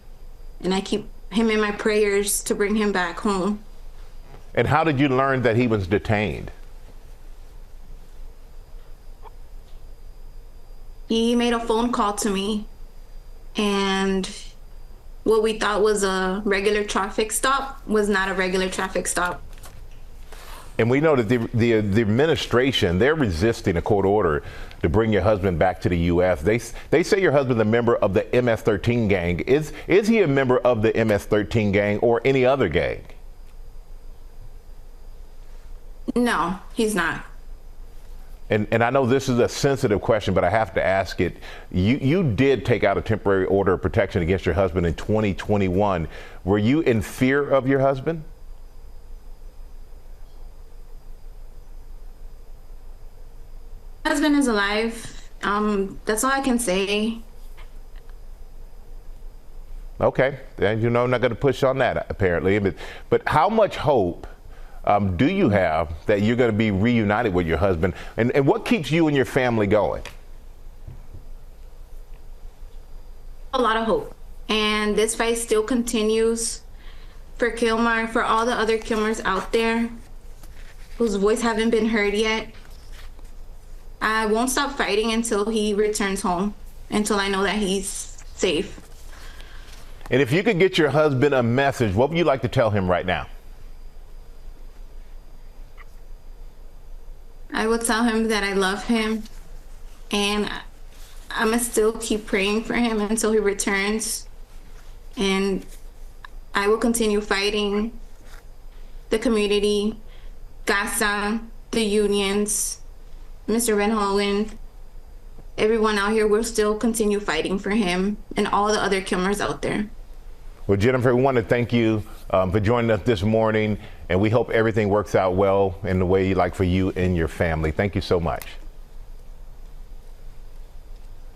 and I keep him in my prayers to bring him back home. And how did you learn that he was detained? He made a phone call to me, and what we thought was a regular traffic stop was not a regular traffic stop. And we know that the administration, they're resisting a court order to bring your husband back to the U.S. They say your husband's a member of the MS-13 gang. Is he a member of the MS-13 gang or any other gang? No, he's not. And I know this is a sensitive question, but I have to ask it. You did take out a temporary order of protection against your husband in 2021. Were you in fear of your husband? My husband is alive. That's all I can say. Okay, and I'm not going to push on that apparently. But how much hope do you have that you're going to be reunited with your husband? And what keeps you and your family going? A lot of hope. And this fight still continues for Kilmar, for all the other Kilmars out there whose voice haven't been heard yet. I won't stop fighting until he returns home, until I know that he's safe. And if you could get your husband a message, what would you like to tell him right now? I will tell him that I love him, and I'm gonna still keep praying for him until he returns. And I will continue fighting the community, Gaza, the unions, Mr. Van Hollen, everyone out here. Will still continue fighting for him and all the other Kilmars out there. Well, Jennifer, we want to thank you for joining us this morning, and we hope everything works out well in the way you like for you and your family. Thank you so much.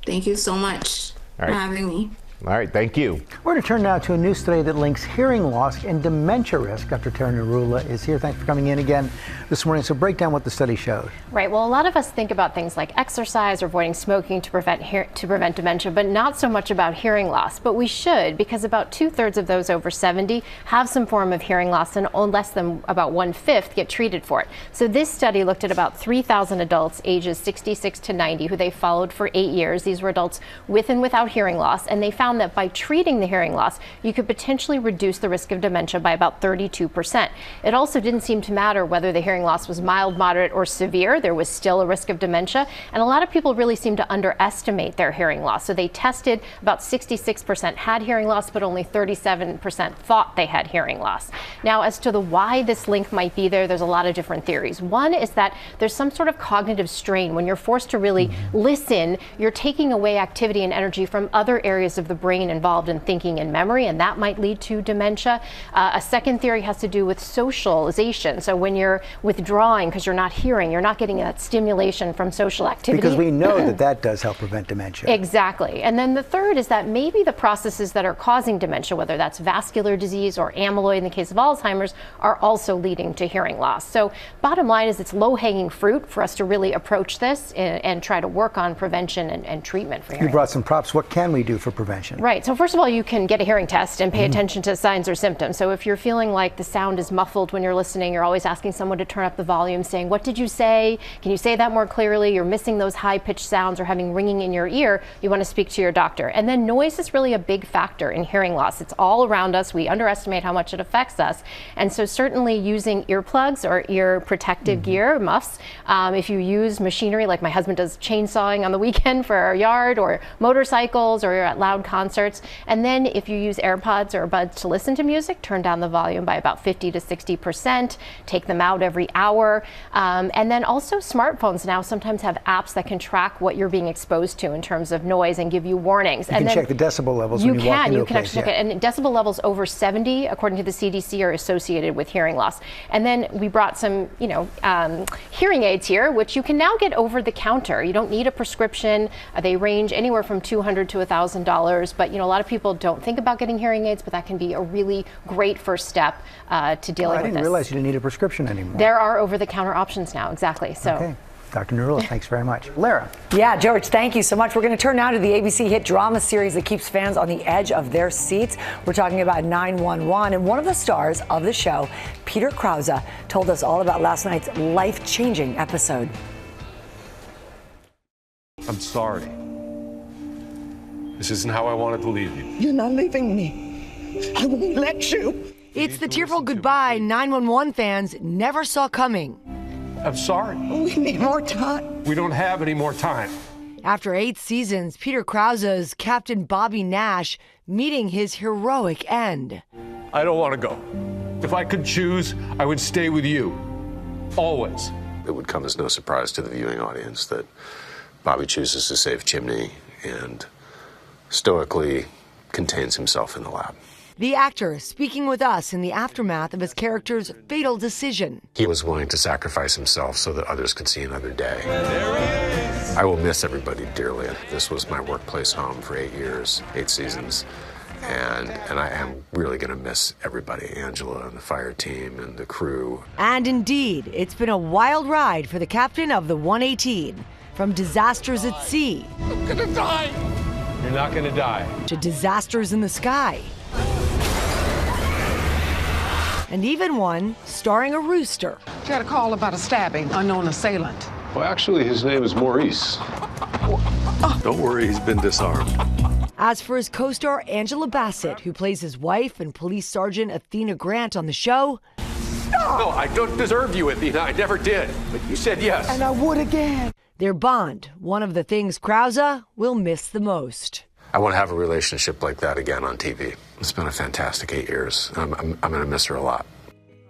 Thank you so much for having me. All right, thank you. We're going to turn now to a new study that links hearing loss and dementia risk. Dr. Taheri Mafi is here. Thanks for coming in again this morning. So break down what the study showed. Right. Well, a lot of us think about things like exercise or avoiding smoking to prevent dementia, but not so much about hearing loss. But we should, because about 2/3 of those over 70 have some form of hearing loss, and less than about 1/5 get treated for it. So this study looked at about 3,000 adults ages 66 to 90 who they followed for 8 years. These were adults with and without hearing loss, and they found that by treating the hearing loss, you could potentially reduce the risk of dementia by about 32%. It also didn't seem to matter whether the hearing loss was mild, moderate, or severe. There was still a risk of dementia, and a lot of people really seem to underestimate their hearing loss. So they tested, about 66% had hearing loss, but only 37% thought they had hearing loss. Now, as to the why this link might be there, there's a lot of different theories. One is that there's some sort of cognitive strain. When you're forced to really listen, you're taking away activity and energy from other areas of the brain involved in thinking and memory, and that might lead to dementia. A second theory has to do with socialization. So when you're withdrawing because you're not hearing, you're not getting that stimulation from social activity. Because we know that that does help prevent dementia. Exactly. And then the third is that maybe the processes that are causing dementia, whether that's vascular disease or amyloid in the case of Alzheimer's, are also leading to hearing loss. So bottom line is it's low-hanging fruit for us to really approach this and try to work on prevention and treatment for hearing. You brought some props. What can we do for prevention? Right. So first of all, you can get a hearing test and pay attention to signs or symptoms. So if you're feeling like the sound is muffled when you're listening, you're always asking someone to turn up the volume, saying, "What did you say? Can you say that more clearly?" You're missing those high-pitched sounds or having ringing in your ear, you want to speak to your doctor. And then noise is really a big factor in hearing loss. It's all around us. We underestimate how much it affects us. And so certainly using earplugs or ear protective gear, muffs, if you use machinery, like my husband does chainsawing on the weekend for our yard, or motorcycles, or you're at loud concerts. And then if you use AirPods or buds to listen to music, turn down the volume by about 50 to 60%, take them out every hour. And then also smartphones now sometimes have apps that can track what you're being exposed to in terms of noise and give you warnings. You can check the decibel levels when you walk into a place. Actually check it. And decibel levels over 70, according to the CDC, are associated with hearing loss. And then we brought some, hearing aids here, which you can now get over the counter. You don't need a prescription. They range anywhere from $200 to $1,000. But, a lot of people don't think about getting hearing aids, but that can be a really great first step to dealing with this. I didn't realize you didn't need a prescription anymore. There are over-the-counter options now, exactly. So. Okay. Dr. Narula, thanks very much. Lara. Yeah, George, thank you so much. We're going to turn now to the ABC hit drama series that keeps fans on the edge of their seats. We're talking about 911, and one of the stars of the show, Peter Krause, told us all about last night's life-changing episode. I'm sorry. This isn't how I wanted to leave you. You're not leaving me. I won't let you. It's the tearful goodbye 911 fans never saw coming. I'm sorry. We need more time. We don't have any more time. After 8 seasons, Peter Krause's Captain Bobby Nash meeting his heroic end. I don't want to go. If I could choose, I would stay with you. Always. It would come as no surprise to the viewing audience that Bobby chooses to save Chimney and stoically contains himself in the lab. The actor speaking with us in the aftermath of his character's fatal decision. He was willing to sacrifice himself so that others could see another day. I will miss everybody dearly. This was my workplace home for 8 years, 8 seasons. And I am really going to miss everybody, Angela and the fire team and the crew. And indeed, it's been a wild ride for the captain of the 118. From disasters at sea. I'm going to die. You're not going to die. To disasters in the sky. And even one starring a rooster. She had a call about a stabbing, unknown assailant. Well, actually, his name is Maurice. Don't worry, he's been disarmed. As for his co-star Angela Bassett, who plays his wife and Police Sergeant Athena Grant on the show. No, I don't deserve you, Athena. I never did. But you said yes. And I would again. Their bond, one of the things Krause will miss the most. I want to have a relationship like that again on TV. It's been a fantastic 8 years. I'm going to miss her a lot.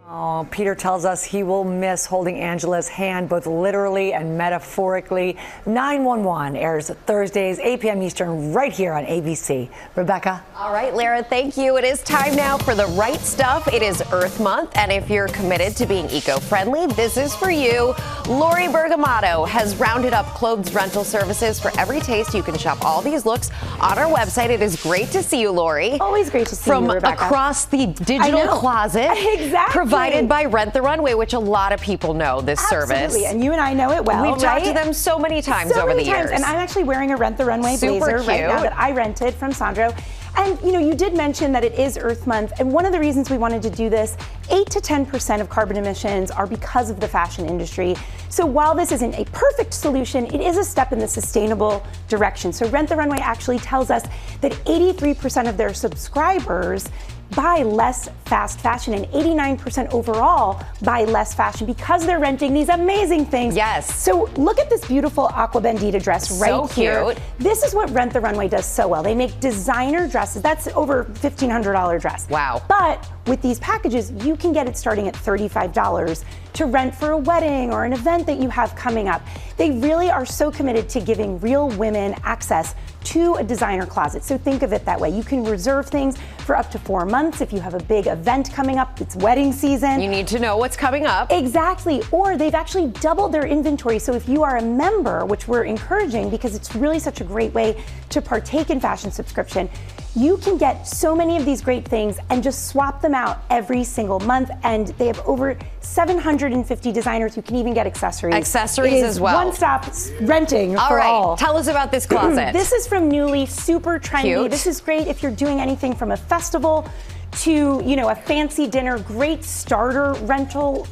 Oh, Peter tells us he will miss holding Angela's hand both literally and metaphorically. 911 airs Thursdays, 8 p.m. Eastern, right here on ABC. Rebecca? All right, Lara, thank you. It is time now for the right stuff. It is Earth Month, and if you're committed to being eco-friendly, this is for you. Lori Bergamato has rounded up clothes rental services for every taste. You can shop all these looks on our website. It is great to see you, Lori. Always great to see you, Rebecca. From across the digital closet. Exactly. Provided by Rent the Runway, which a lot of people know this service. Absolutely, and you and I know it well. We've talked to them so many times over the years. And I'm actually wearing a Rent the Runway blazer right now that I rented from Sandro. And you did mention that it is Earth Month, and one of the reasons we wanted to do this, 8 to 10% of carbon emissions are because of the fashion industry. So while this isn't a perfect solution, it is a step in the sustainable direction. So Rent the Runway actually tells us that 83% of their subscribers buy less fast fashion, and 89% overall buy less fashion because they're renting these amazing things. Yes. So look at this beautiful Aqua Bendita dress right here. So cute. This is what Rent the Runway does so well. They make designer dresses. That's over $1,500 dress. Wow. But with these packages, you can get it starting at $35 to rent for a wedding or an event that you have coming up. They really are so committed to giving real women access to a designer closet. So think of it that way. You can reserve things for up to 4 months if you have a big event coming up. It's wedding season. You need to know what's coming up. Exactly. Or they've actually doubled their inventory. So if you are a member, which we're encouraging because it's really such a great way to partake in fashion subscription, you can get so many of these great things and just swap them out every single month. And they have over 750 designers who can even get accessories. Accessories as well. One-stop renting all for right. all. Tell us about this closet. This is from Nuuly, super trendy. Cute. This is great if you're doing anything from a festival to, you know, a fancy dinner, great starter rental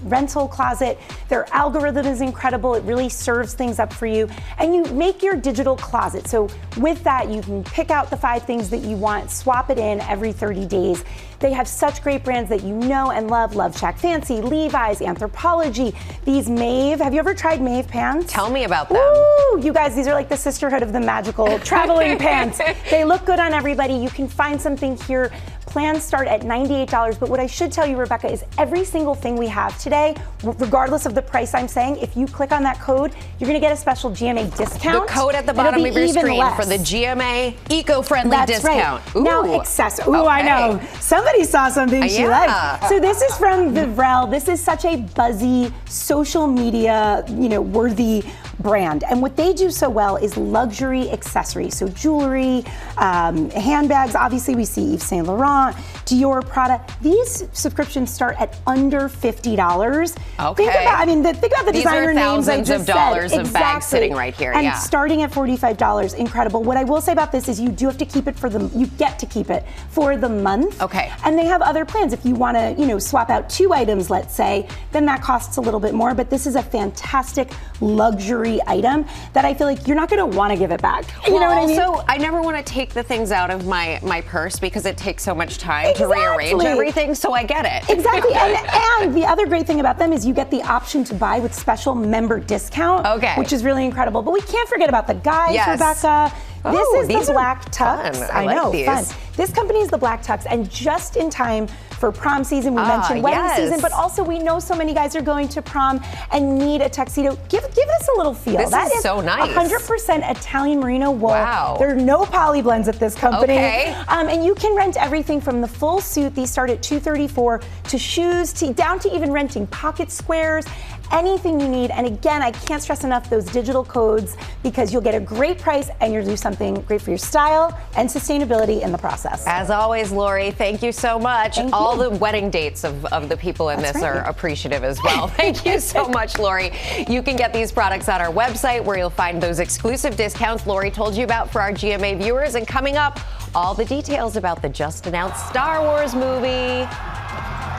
closet. Their algorithm is incredible. It really serves things up for you. And you make your digital closet. So with that, you can pick out the 5 things that you want, swap it in every 30 days. They have such great brands that you know and love. Love Shack Fancy, Levi's, Anthropologie, these Maeve. Have you ever tried Maeve pants? Tell me about them. Ooh, you guys, these are like the sisterhood of the magical traveling pants. They look good on everybody. You can find something here. Plans start at $98, but what I should tell you, Rebecca, is every single thing we have today, regardless of the price I'm saying, if you click on that code, you're going to get a special GMA discount. The code at the bottom of your screen for the GMA eco-friendly discount. Right. Now, accessories. Ooh, okay. I know. Somebody saw something she liked. So this is from Vivrel. This is such a buzzy, social media, worthy brand. And what they do so well is luxury accessories. So jewelry, handbags. Obviously, we see Yves Saint Laurent, Dior, Prada. These subscriptions start at under $50. Okay. Think about the designer names I just said. These are thousands of dollars of bags sitting right here. And starting at $45, incredible. What I will say about this is you do have to keep it you get to keep it for the month. Okay. And they have other plans. If you want to, swap out 2 items, let's say, then that costs a little bit more. But this is a fantastic luxury item that I feel like you're not going to want to give it back. You know what I mean? Also, I never want to take the things out of my purse because it takes so much time to rearrange everything, so I get it. Exactly. and the other great thing about them is you get the option to buy with special member discount, which is really incredible. But we can't forget about the guys, Rebecca. This is the Black Tux. I know, like fun. This company is the Black Tux, and just in time for prom season, we mentioned wedding season, but also we know so many guys are going to prom and need a tuxedo. Give this a little feel. This is so nice. 100% Italian merino wool. Wow. There are no poly blends at this company. Okay. And you can rent everything from the full suit. These start at $234 to shoes, down to even renting pocket squares. Anything you need. And again, I can't stress enough those digital codes because you'll get a great price and you'll do something great for your style and sustainability in the process. As always, Lori, thank you so much. All the wedding dates of the people in this are appreciative as well. Thank you so much, Lori. You can get these products on our website where you'll find those exclusive discounts Lori told you about for our GMA viewers. And coming up, all the details about the just announced Star Wars movie.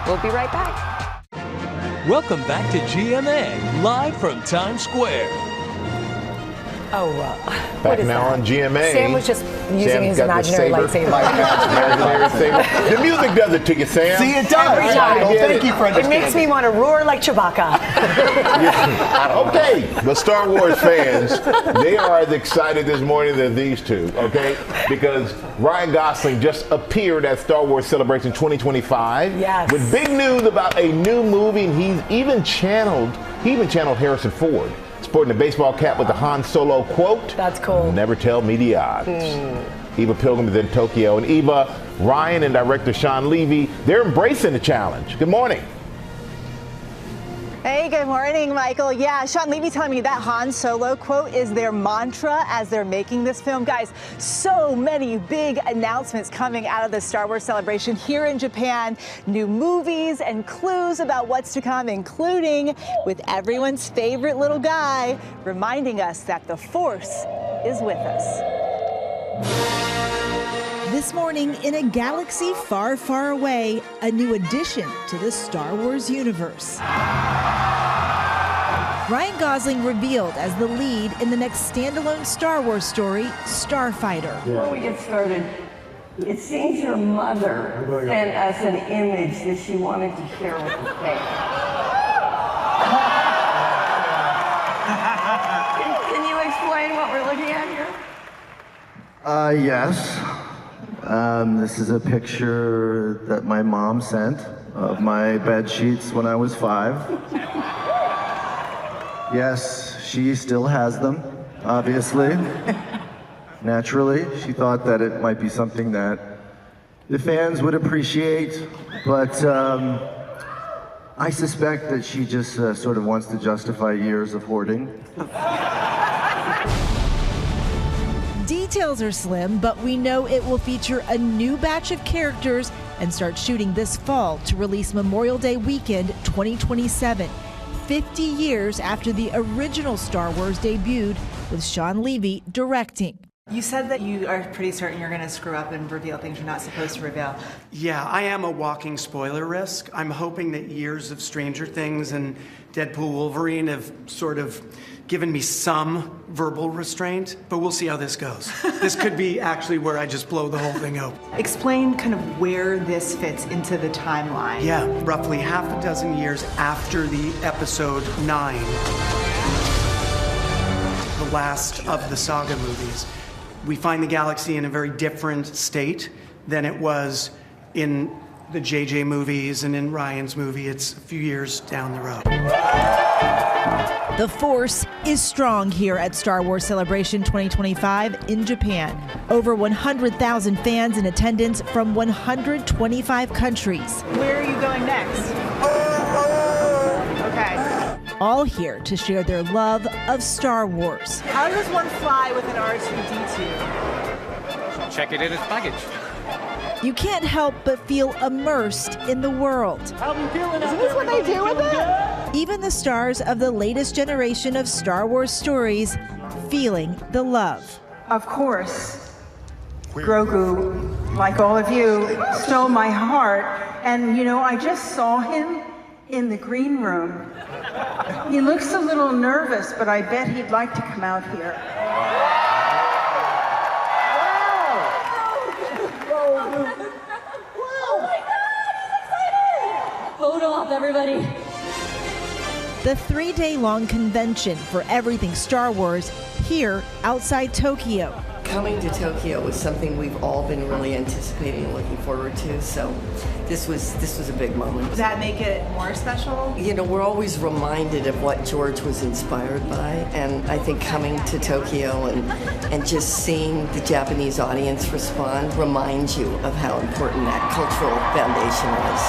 We'll be right back. Welcome back to GMA, live from Times Square. Back now on GMA. Sam was just using his imaginary lightsaber. The music does it to you, Sam. See, it does. Every time. Thank you for understanding. It makes me want to roar like Chewbacca. Okay, the Star Wars fans, they are as excited this morning as these two, okay? Because Ryan Gosling just appeared at Star Wars Celebration 2025 with big news about a new movie, and he even channeled Harrison Ford, sporting a baseball cap with the Han Solo quote. That's cool. Never tell me the odds. Eva Pilgrim is in Tokyo. And Eva, Ryan and director Sean Levy, they're embracing the challenge. Good morning. Hey, good morning, Michael. Yeah, Sean Levy telling me that Han Solo quote is their mantra as they're making this film. Guys, so many big announcements coming out of the Star Wars Celebration here in Japan. New movies and clues about what's to come, including with everyone's favorite little guy, reminding us that the Force is with us. This morning, in a galaxy far, far away, a new addition to the Star Wars universe. Ryan Gosling revealed as the lead in the next standalone Star Wars story, Starfighter. Before we get started, it seems your mother sent us an image that she wanted to share with the family. Can you explain what we're looking at here? Yes. This is a picture that my mom sent of my bed sheets when I was 5. Yes, she still has them, obviously. Naturally, she thought that it might be something that the fans would appreciate, but I suspect that she just sort of wants to justify years of hoarding. Details are slim, but we know it will feature a new batch of characters and start shooting this fall to release Memorial Day weekend 2027, 50 years after the original Star Wars debuted, with Sean Levy directing. You said that you are pretty certain you're going to screw up and reveal things you're not supposed to reveal. Yeah, I am a walking spoiler risk. I'm hoping that years of Stranger Things and Deadpool Wolverine have sort of given me some verbal restraint, but we'll see how this goes. This could be actually where I just blow the whole thing open. Explain kind of where this fits into the timeline. Yeah, roughly half a dozen years after the episode 9, the last of the saga movies. We find the galaxy in a very different state than it was in the JJ movies and in Ryan's movie. It's a few years down the road. The force is strong here at Star Wars Celebration 2025 in Japan. Over 100,000 fans in attendance from 125 countries. Where are you going next? Okay. All here to share their love of Star Wars. How does one fly with an R2-D2? Check it in its baggage. You can't help but feel immersed in the world. Isn't this what they do with it? Even the stars of the latest generation of Star Wars stories feeling the love. Of course, Grogu, like all of you, stole my heart. And, you know, I just saw him in the green room. He looks a little nervous, but I bet he'd like to come out here. Photo op, everybody. The 3-day-long convention for everything Star Wars here outside Tokyo. Coming to Tokyo was something we've all been really anticipating and looking forward to, so this was a big moment. Does that make it more special? You know, we're always reminded of what George was inspired by, and I think coming to Tokyo and just seeing the Japanese audience respond reminds you of how important that cultural foundation was.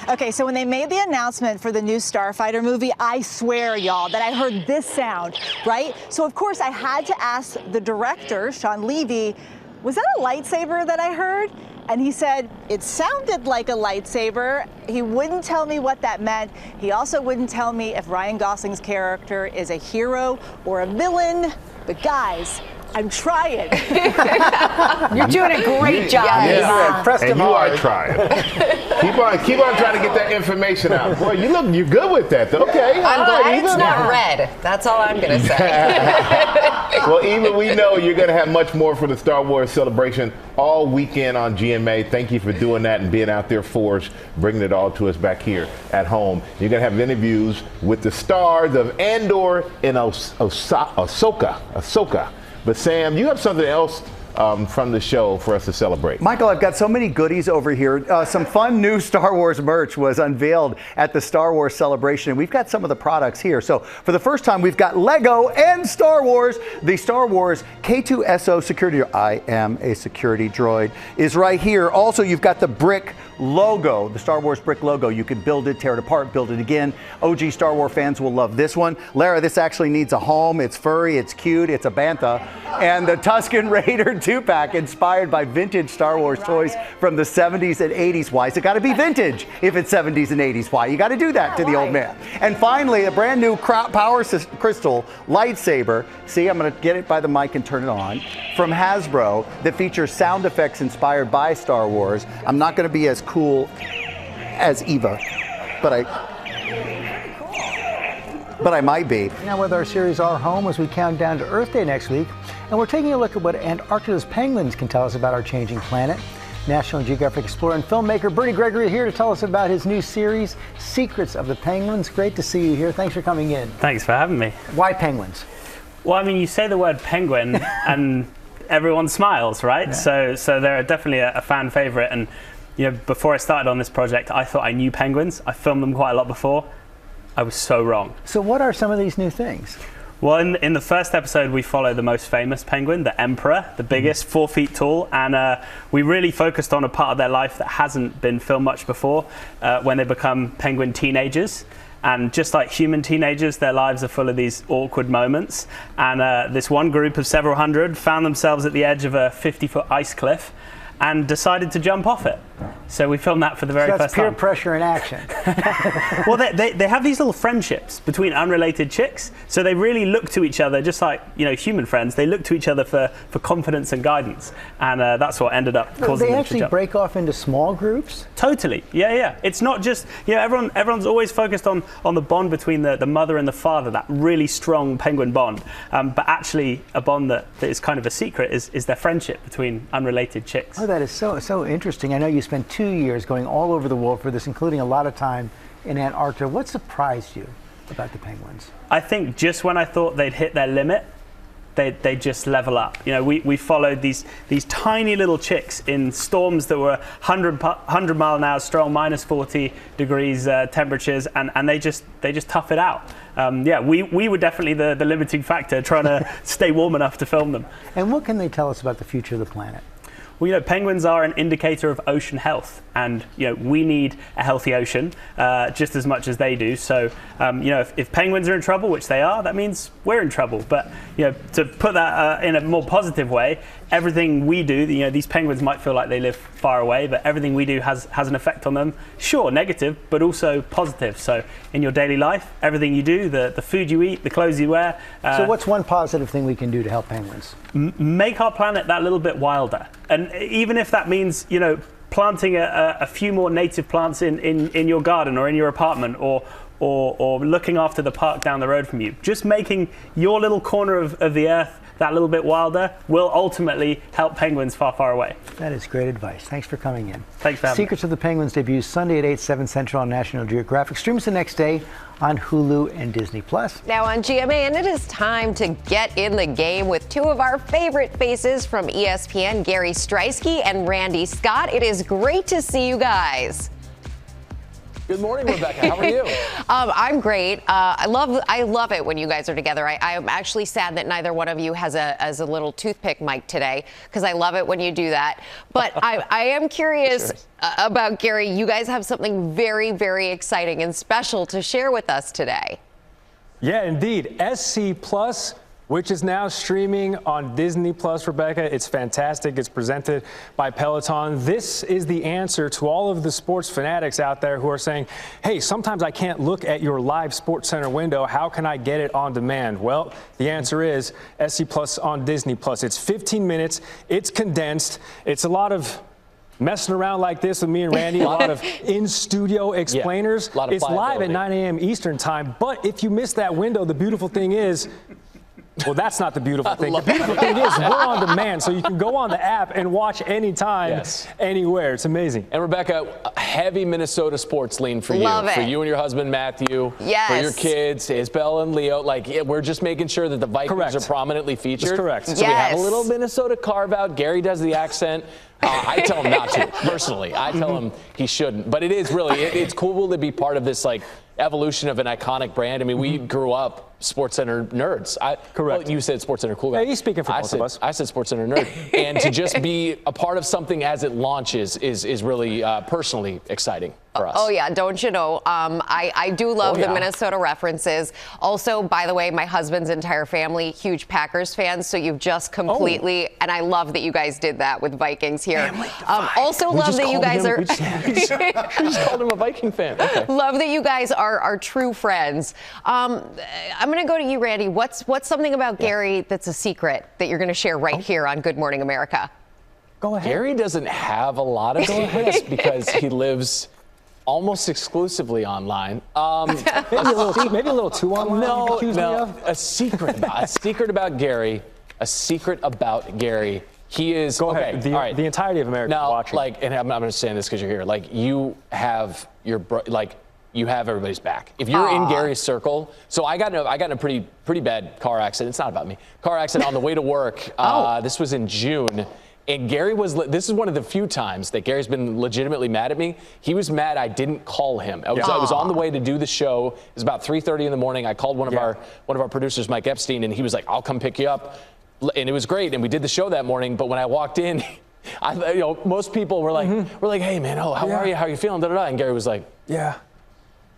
Okay, so when they made the announcement for the new Starfighter movie, I swear, y'all, that I heard this sound, right? So, of course, I had to ask the director, Sean Levy, was that a lightsaber that I heard? And he said, it sounded like a lightsaber. He wouldn't tell me what that meant. He also wouldn't tell me if Ryan Gosling's character is a hero or a villain. But guys, I'm trying. You're doing a great job. Yeah, and you are trying. keep on trying to get that information out. Boy, you're good with that. Okay. I'm glad it's not red. That's all I'm going to say. Well, even we know you're going to have much more for the Star Wars Celebration all weekend on GMA. Thank you for doing that and being out there for us, bringing it all to us back here at home. You're going to have interviews with the stars of Andor and Ahsoka. But Sam, you have something else from the show for us to celebrate. Michael, I've got so many goodies over here. Some fun new Star Wars merch was unveiled at the Star Wars Celebration, and we've got some of the products here. So for the first time, we've got Lego and Star Wars. The Star Wars K2SO security, I am a security droid, is right here. Also, you've got the brick logo, the Star Wars brick logo. You can build it, tear it apart, build it again. OG Star Wars fans will love this one. Lara, this actually needs a home. It's furry, it's cute, it's a bantha. And the Tusken Raider 2-pack inspired by vintage Star Wars toys from the 70s and 80s. Why is it got to be vintage if it's 70s and 80s? Why? You got to do that to the old man. And finally, a brand new Power Crystal lightsaber. See, I'm going to get it by the mic and turn it on. From Hasbro that features sound effects inspired by Star Wars. I'm not going to be as cool as Eva, but I might be. Now with our series Our Home as we count down to Earth Day next week, and we're taking a look at what Antarctica's penguins can tell us about our changing planet. National Geographic explorer and filmmaker Bernie Gregory here to tell us about his new series, Secrets of the Penguins. Great to see you here. Thanks for coming in. Thanks for having me. Why penguins? Well, I mean, you say the word penguin and everyone smiles, right? Yeah. So they're definitely a fan favorite. And you know, before I started on this project, I thought I knew penguins. I filmed them quite a lot before. I was so wrong. So what are some of these new things? Well, in the first episode, we follow the most famous penguin, the Emperor, the biggest, 4 feet tall. And we really focused on a part of their life that hasn't been filmed much before, when they become penguin teenagers. And just like human teenagers, their lives are full of these awkward moments. And this one group of several hundred found themselves at the edge of a 50-foot ice cliff and decided to jump off it. So we filmed that for the very first time. That's peer pressure in action. Well, they have these little friendships between unrelated chicks. So they really look to each other, just like, you know, human friends. They look to each other for confidence and guidance. And that's what ended up causing them to jump. They actually break off into small groups? Totally. Yeah. It's not just, you know, everyone's always focused on the bond between the mother and the father, that really strong penguin bond. But actually, a bond that is kind of a secret is their friendship between unrelated chicks. Oh, that is so interesting. I know you spent 2 years going all over the world for this, including a lot of time in Antarctica. What surprised you about the penguins? I think just when I thought they'd hit their limit, they just level up. You know, we followed these tiny little chicks in storms that were 100 mile an hour strong, minus 40 degrees temperatures, and they just tough it out. We were definitely the limiting factor, trying to stay warm enough to film them. And what can they tell us about the future of the planet? Well, you know, penguins are an indicator of ocean health, and you know, we need a healthy ocean just as much as they do. So, you know, if penguins are in trouble, which they are, that means we're in trouble. But you know, to put that in a more positive way, everything we do, you know, these penguins might feel like they live far away, but everything we do has an effect on them. Sure, negative, but also positive. So, in your daily life, everything you do, the food you eat, the clothes you wear. So, what's one positive thing we can do to help penguins? Make our planet that little bit wilder. And even if that means, you know, planting a few more native plants in your garden or in your apartment, or looking after the park down the road from you, just making your little corner of the earth that little bit wilder will ultimately help penguins far, far away. That is great advice. Thanks for coming in. Thanks for having me. Secrets of the Penguins debuts Sunday at 8, 7 Central on National Geographic. Streams the next day on Hulu and Disney+. Now on GMA, and it is time to get in the game with two of our favorite faces from ESPN, Gary Striewski and Randy Scott. It is great to see you guys. Good morning, Rebecca. How are you? I'm great. I love it when you guys are together. I'm actually sad that neither one of you has a little toothpick mic today, because I love it when you do that. But I am curious about Gary. You guys have something very, very exciting and special to share with us today. Yeah, indeed. SC Plus, which is now streaming on Disney Plus, Rebecca. It's fantastic. It's presented by Peloton. This is the answer to all of the sports fanatics out there who are saying, hey, sometimes I can't look at your live SportsCenter window. How can I get it on demand? Well, the answer is SC Plus on Disney Plus. It's 15 minutes. It's condensed. It's a lot of messing around like this with me and Randy, a lot of in-studio explainers. Yeah, it's live at 9 a.m. Eastern time. But if you miss that window, the beautiful thing is, well, that's not the beautiful thing. The beautiful thing is we're on demand, so you can go on the app and watch anytime, anywhere. It's amazing. And Rebecca, a heavy Minnesota sports lean for you. Love it. For you and your husband, Matthew. Yes. For your kids, Isabel and Leo. Like, we're just making sure that the Vikings are prominently featured. That's correct. So we have a little Minnesota carve out. Gary does the accent. I tell him not to, personally. I tell him he shouldn't. But it is really, it's cool to be part of this, like, evolution of an iconic brand. I mean, we grew up SportsCenter nerds. Correct. Well, you said SportsCenter cool guy. Yeah, he's speaking for both of us. I said SportsCenter nerd. And to just be a part of something as it launches is really personally exciting for us. Oh, yeah. Don't you know? I do love the Minnesota references. Also, by the way, my husband's entire family, huge Packers fans. So you've just completely, and I love that you guys did that with Vikings here. Also love that you guys are. We just called him a Viking fan. Okay. Love that you guys are true friends. I'm going to go to you, Randy. What's something about Gary that's a secret that you're going to share right here on Good Morning America? Go ahead. Gary doesn't have a lot of secrets because he lives almost exclusively online. Maybe a little too online. No. A secret about Gary. A secret about Gary. He is. Go ahead. All right. The entirety of America is watching. And I'm not saying this because you're here. Like, you have you have everybody's back. If you're in Gary's circle, so I got in a pretty bad car accident. It's not about me. Car accident on the way to work. This was in June. And Gary this is one of the few times that Gary's been legitimately mad at me. He was mad I didn't call him. I was on the way to do the show. It was about 3:30 in the morning. I called one of our producers, Mike Epstein, and he was like, I'll come pick you up. And it was great. And we did the show that morning. But when I walked in, most people were like, hey man, how are you? How are you feeling? And Gary was like,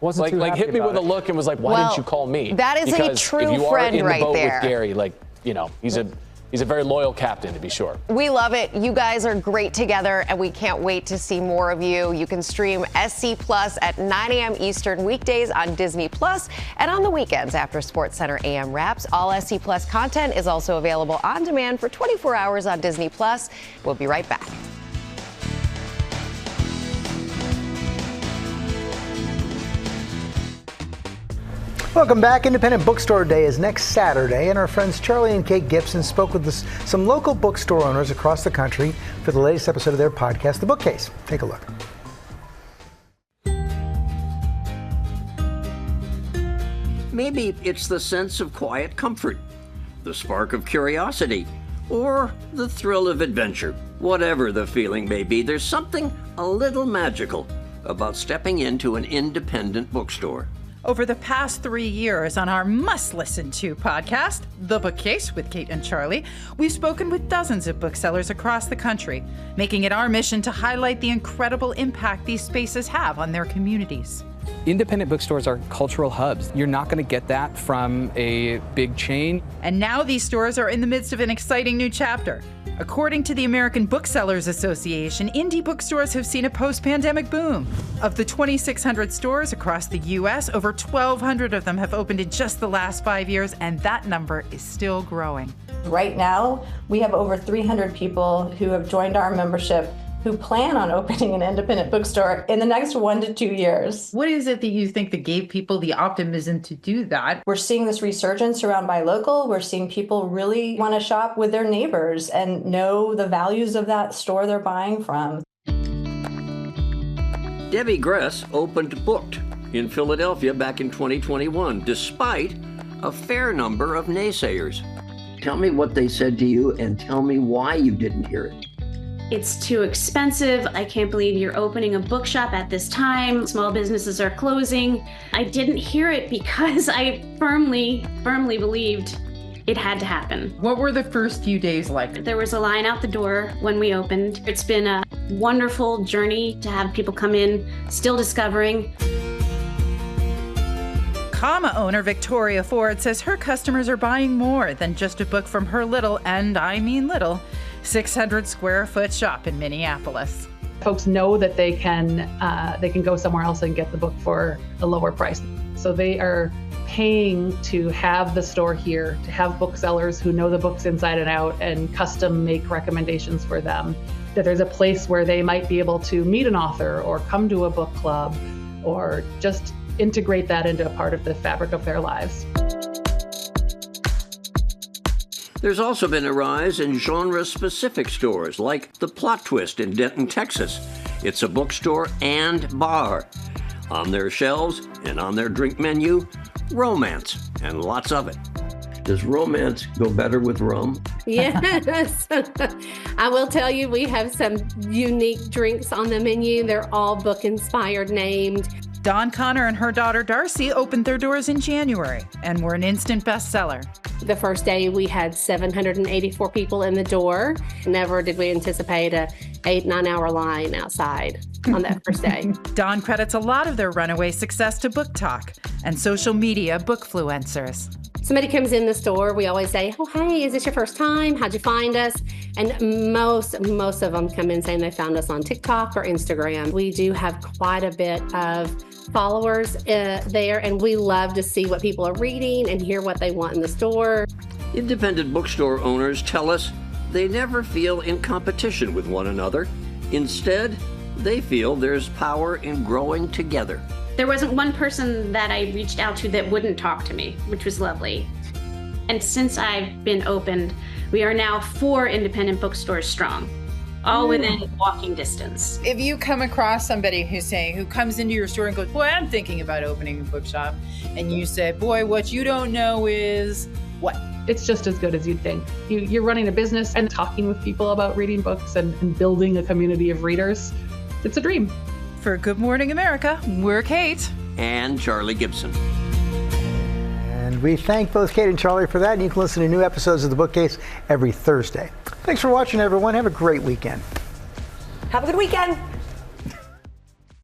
wasn't too happy hit me about with a look and was like, why didn't you call me? That is because a true if you friend are in right the boat there. with Gary, he's a He's a very loyal captain, to be sure. We love it. You guys are great together, and we can't wait to see more of you. You can stream SC Plus at 9 a.m. Eastern weekdays on Disney Plus and on the weekends after SportsCenter AM wraps. All SC Plus content is also available on demand for 24 hours on Disney Plus. We'll be right back. Welcome back. Independent Bookstore Day is next Saturday, and our friends Charlie and Kate Gibson spoke with some local bookstore owners across the country for the latest episode of their podcast, The Bookcase. Take a look. Maybe it's the sense of quiet comfort, the spark of curiosity, or the thrill of adventure. Whatever the feeling may be, there's something a little magical about stepping into an independent bookstore. Over the past 3 years on our must-listen-to podcast, The Bookcase with Kate and Charlie, we've spoken with dozens of booksellers across the country, making it our mission to highlight the incredible impact these spaces have on their communities. Independent bookstores are cultural hubs. You're not going to get that from a big chain. And now these stores are in the midst of an exciting new chapter. According to the American Booksellers Association, indie bookstores have seen a post-pandemic boom. Of the 2,600 stores across the U.S., over 1,200 of them have opened in just the last 5 years, and that number is still growing. Right now, we have over 300 people who have joined our membership who plan on opening an independent bookstore in the next 1 to 2 years. What is it that you think that gave people the optimism to do that? We're seeing this resurgence around buy local. We're seeing people really want to shop with their neighbors and know the values of that store they're buying from. Debbie Gress opened Booked in Philadelphia back in 2021, despite a fair number of naysayers. Tell me what they said to you and tell me why you didn't hear it. It's too expensive. I can't believe you're opening a bookshop at this time. Small businesses are closing. I didn't hear it because I firmly believed it had to happen. What were the first few days like? There was a line out the door when we opened. It's been a wonderful journey to have people come in, still discovering. Comma owner Victoria Ford says her customers are buying more than just a book from her little, and I mean little, 600 square foot shop in Minneapolis. Folks know that they can go somewhere else and get the book for a lower price. So they are paying to have the store here, to have booksellers who know the books inside and out and custom make recommendations for them. That there's a place where they might be able to meet an author or come to a book club or just integrate that into a part of the fabric of their lives. There's also been a rise in genre-specific stores like The Plot Twist in Denton, Texas. It's a bookstore and bar. On their shelves and on their drink menu, romance, and lots of it. Does romance go better with rum? Yes. I will tell you, we have some unique drinks on the menu. They're all book-inspired, named. Dawn Connor and her daughter Darcy opened their doors in January and were an instant bestseller. The first day we had 784 people in the door. Never did we anticipate a 8-9 hour line outside on that first day. Dawn credits a lot of their runaway success to Book Talk and social media bookfluencers. Somebody comes in the store, we always say, oh, hey, is this your first time? How'd you find us? And most of them come in saying they found us on TikTok or Instagram. We do have quite a bit of followers there, and we love to see what people are reading and hear what they want in the store. Independent bookstore owners tell us they never feel in competition with one another. Instead, they feel there's power in growing together. There wasn't one person that I reached out to that wouldn't talk to me, which was lovely. And since I've been opened, we are now 4 independent bookstores strong, all within walking distance. If you come across somebody who comes into your store and goes, boy, I'm thinking about opening a bookshop, and you say, boy, what you don't know is what? It's just as good as you'd think. You're running a business and talking with people about reading books and building a community of readers. It's a dream. For Good Morning America, we're Kate. And Charlie Gibson. And we thank both Kate and Charlie for that. And you can listen to new episodes of The Bookcase every Thursday. Thanks for watching, everyone. Have a great weekend. Have a good weekend.